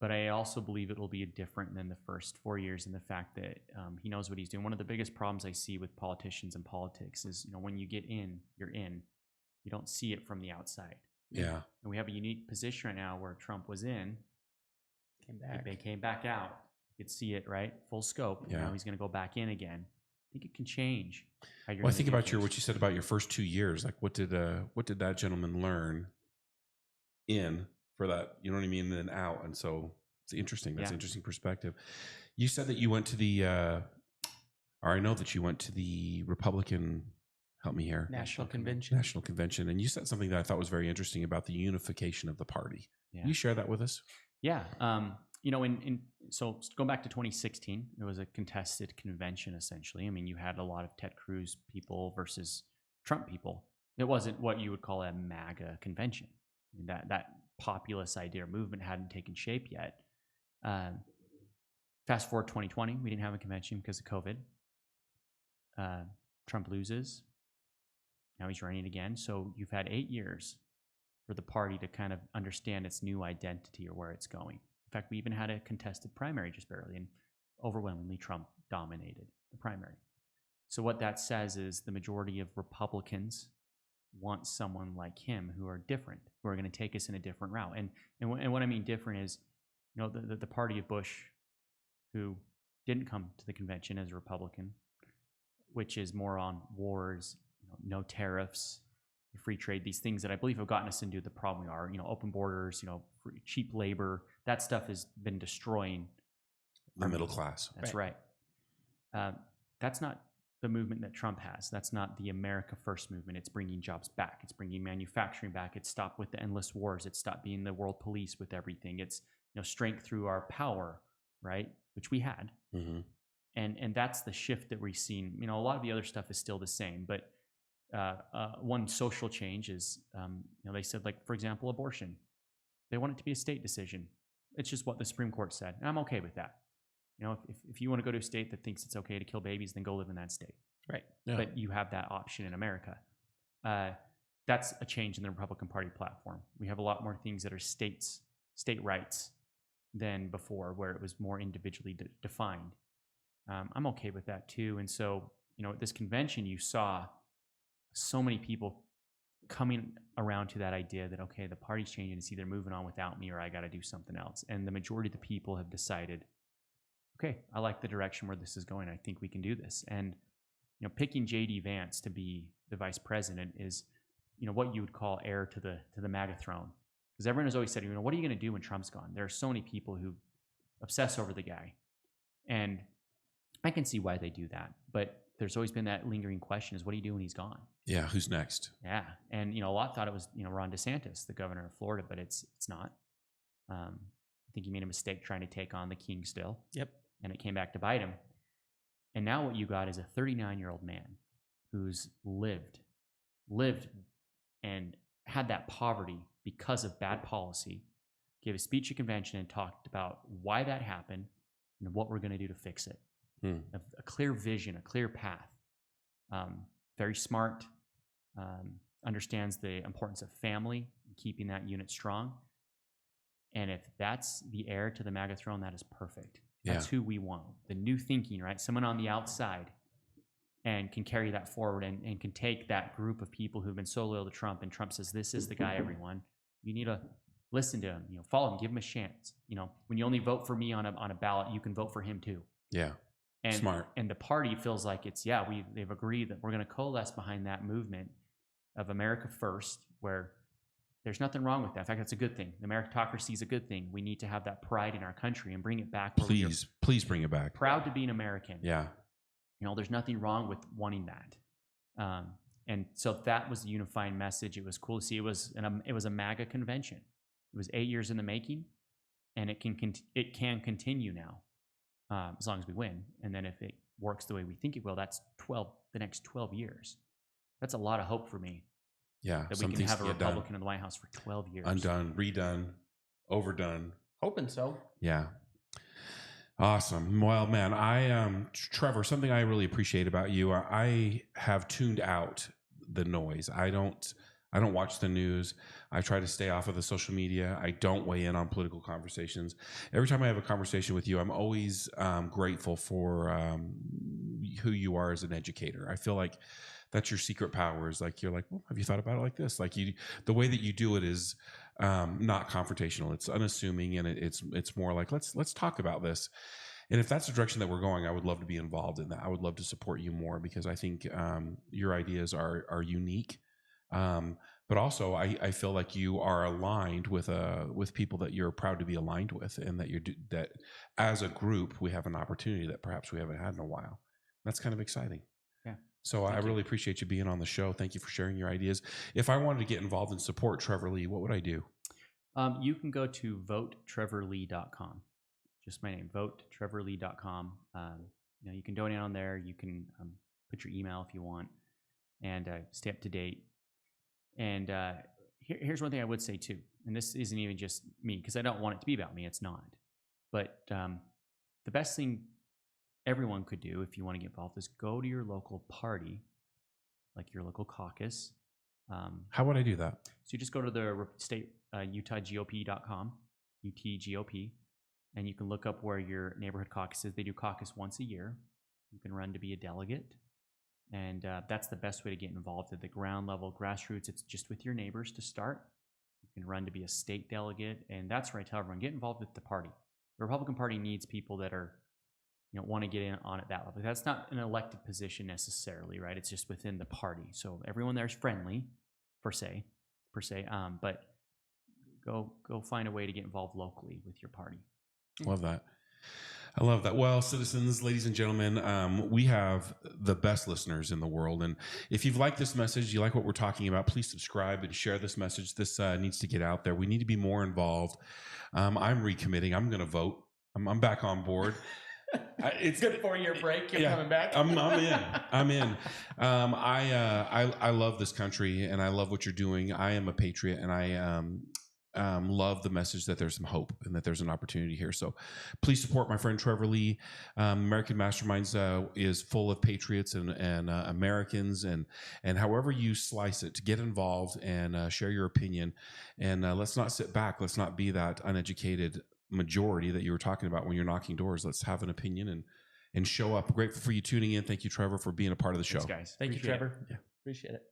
But I also believe it will be different than the first 4 years in the fact that he knows what he's doing. One of the biggest problems I see with politicians and politics is, when you get in, you're in. You don't see it from the outside. Yeah. And we have a unique position right now where Trump was in. They came back out. You could see it, right? Full scope. Yeah. Now he's going to go back in again. I think it can change. Well, I think about what you said about your first 2 years. Like, what did that gentleman learn in for that? You know what I mean? And then out. And so it's interesting. That's an interesting perspective. You said that you went to I know that you went to the Republican, help me here. National Convention. And you said something that I thought was very interesting about the unification of the party. Yeah. Can you share that with us? Yeah. So going back to 2016, it was a contested convention, essentially. I mean, you had a lot of Ted Cruz people versus Trump people. It wasn't what you would call a MAGA convention. I mean, that populist idea or movement hadn't taken shape yet. Fast forward 2020, we didn't have a convention because of COVID. Trump loses. Now he's running again. So you've had 8 years for the party to kind of understand its new identity or where it's going. In fact, we even had a contested primary just barely, and overwhelmingly Trump dominated the primary. So what that says is the majority of Republicans want someone like him who are different, who are going to take us in a different route. And what I mean different is, the party of Bush, who didn't come to the convention as a Republican, which is more on wars, no tariffs, free trade, these things that I believe have gotten us into the problem we are, open borders, cheap labor. That stuff has been destroying The middle class. That's right. That's not the movement that Trump has. That's not the America First movement. It's bringing jobs back. It's bringing manufacturing back. It's stopped with the endless wars. It's stopped being the world police with everything. It's strength through our power, right? Which we had. Mm-hmm. And that's the shift that we've seen. A lot of the other stuff is still the same, but one social change is, they said, like, for example, abortion. They want it to be a state decision. It's just what the Supreme Court said, and I'm okay with that. If you want to go to a state that thinks it's okay to kill babies, then go live in that state. Right. Yeah. But you have that option in America. That's a change in the Republican Party platform. We have a lot more things that are state rights than before, where it was more individually defined. I'm okay with that too. And so, at this convention, you saw so many people coming around to that idea that, okay, the party's changing. It's either moving on without me or I got to do something else. And the majority of the people have decided, okay, I like the direction where this is going. I think we can do this. And, picking J.D. Vance to be the vice president is, what you would call heir to the MAGA throne. Because everyone has always said, what are you going to do when Trump's gone? There are so many people who obsess over the guy. And I can see why they do that. But there's always been that lingering question is, what do you do when he's gone? Yeah, who's next? Yeah. And, a lot thought it was, Ron DeSantis, the governor of Florida, but it's not. I think he made a mistake trying to take on the king still. Yep. And it came back to bite him. And now what you got is a 39-year-old man who's lived and had that poverty because of bad policy, gave a speech at convention and talked about why that happened and what we're going to do to fix it. A clear vision, a clear path. Very smart, understands the importance of family, keeping that unit strong. And if that's the heir to the MAGA throne, that is perfect. That's who we want. The new thinking, right? Someone on the outside and can carry that forward and can take that group of people who've been so loyal to Trump, and Trump says, this is the guy, everyone. You need to listen to him, follow him, give him a chance. When you only vote for me on a ballot, you can vote for him too. Yeah. And, smart. And the party feels like they've agreed that we're going to coalesce behind that movement of America First, where there's nothing wrong with that. In fact, that's a good thing. The meritocracy is a good thing. We need to have that pride in our country and bring it back. Please bring it back. Proud to be an American. Yeah. There's nothing wrong with wanting that. And so that was the unifying message. It was cool to see. It was a MAGA convention. It was 8 years in the making, and it can continue now. As long as we win. And then if it works the way we think it will, that's the next 12 years. That's a lot of hope for me. Yeah. That we can have a Republican in the White House for 12 years. Undone, redone, overdone. Hoping so. Yeah. Awesome. Well, man, Trevor, something I really appreciate about you, I have tuned out the noise. I don't watch the news. I try to stay off of the social media. I don't weigh in on political conversations. Every time I have a conversation with you, I'm always grateful for who you are as an educator. I feel like that's your secret power. Is like, you're like, well, have you thought about it like this? Like, the way that you do it is not confrontational. It's unassuming, and it's more like, let's talk about this. And if that's the direction that we're going, I would love to be involved in that. I would love to support you more, because I think your ideas are unique. But also, I feel like you are aligned with people that you're proud to be aligned with, and that as a group we have an opportunity that perhaps we haven't had in a while. That's kind of exciting. Yeah. So I really appreciate you being on the show. Thank you for sharing your ideas. If I wanted to get involved and support Trevor Lee, what would I do? You can go to votetrevorlee.com. Just my name, votetrevorlee.com. You can donate on there. You can put your email if you want, and stay up to date. And here's one thing I would say too, and this isn't even just me, because I don't want it to be about me. It's not. But the best thing everyone could do if you want to get involved is go to your local party, like your local caucus. How would I do that? So you just go to the state utahgop.com, UTGOP, and you can look up where your neighborhood caucus is. They do caucus once a year. You can run to be a delegate. And that's the best way to get involved at the ground level. Grassroots, it's just with your neighbors to start. You can run to be a state delegate. And that's where I tell everyone, get involved with the party. The Republican Party needs people that are, want to get in on at that level. That's not an elected position necessarily, right? It's just within the party. So everyone there is friendly, per se. But go find a way to get involved locally with your party. Love that. I love that. Well, citizens, ladies and gentlemen, we have the best listeners in the world. And if you've liked this message, you like what we're talking about, please subscribe and share this message. This needs to get out there. We need to be more involved. I'm recommitting. I'm going to vote. I'm back on board. It's good 4-year break. You're coming back. I'm in. I love this country and I love what you're doing. I am a patriot and I love the message that there's some hope and that there's an opportunity here. So please support my friend Trevor Lee. American Masterminds is full of patriots and Americans and however you slice it, to get involved and share your opinion. And let's not sit back. Let's not be that uneducated majority that you were talking about when you're knocking doors. Let's have an opinion and show up. Grateful for you tuning in. Thank you, Trevor, for being a part of the show. Thanks, guys. Thank you, Appreciate it. Trevor. Yeah. Appreciate it.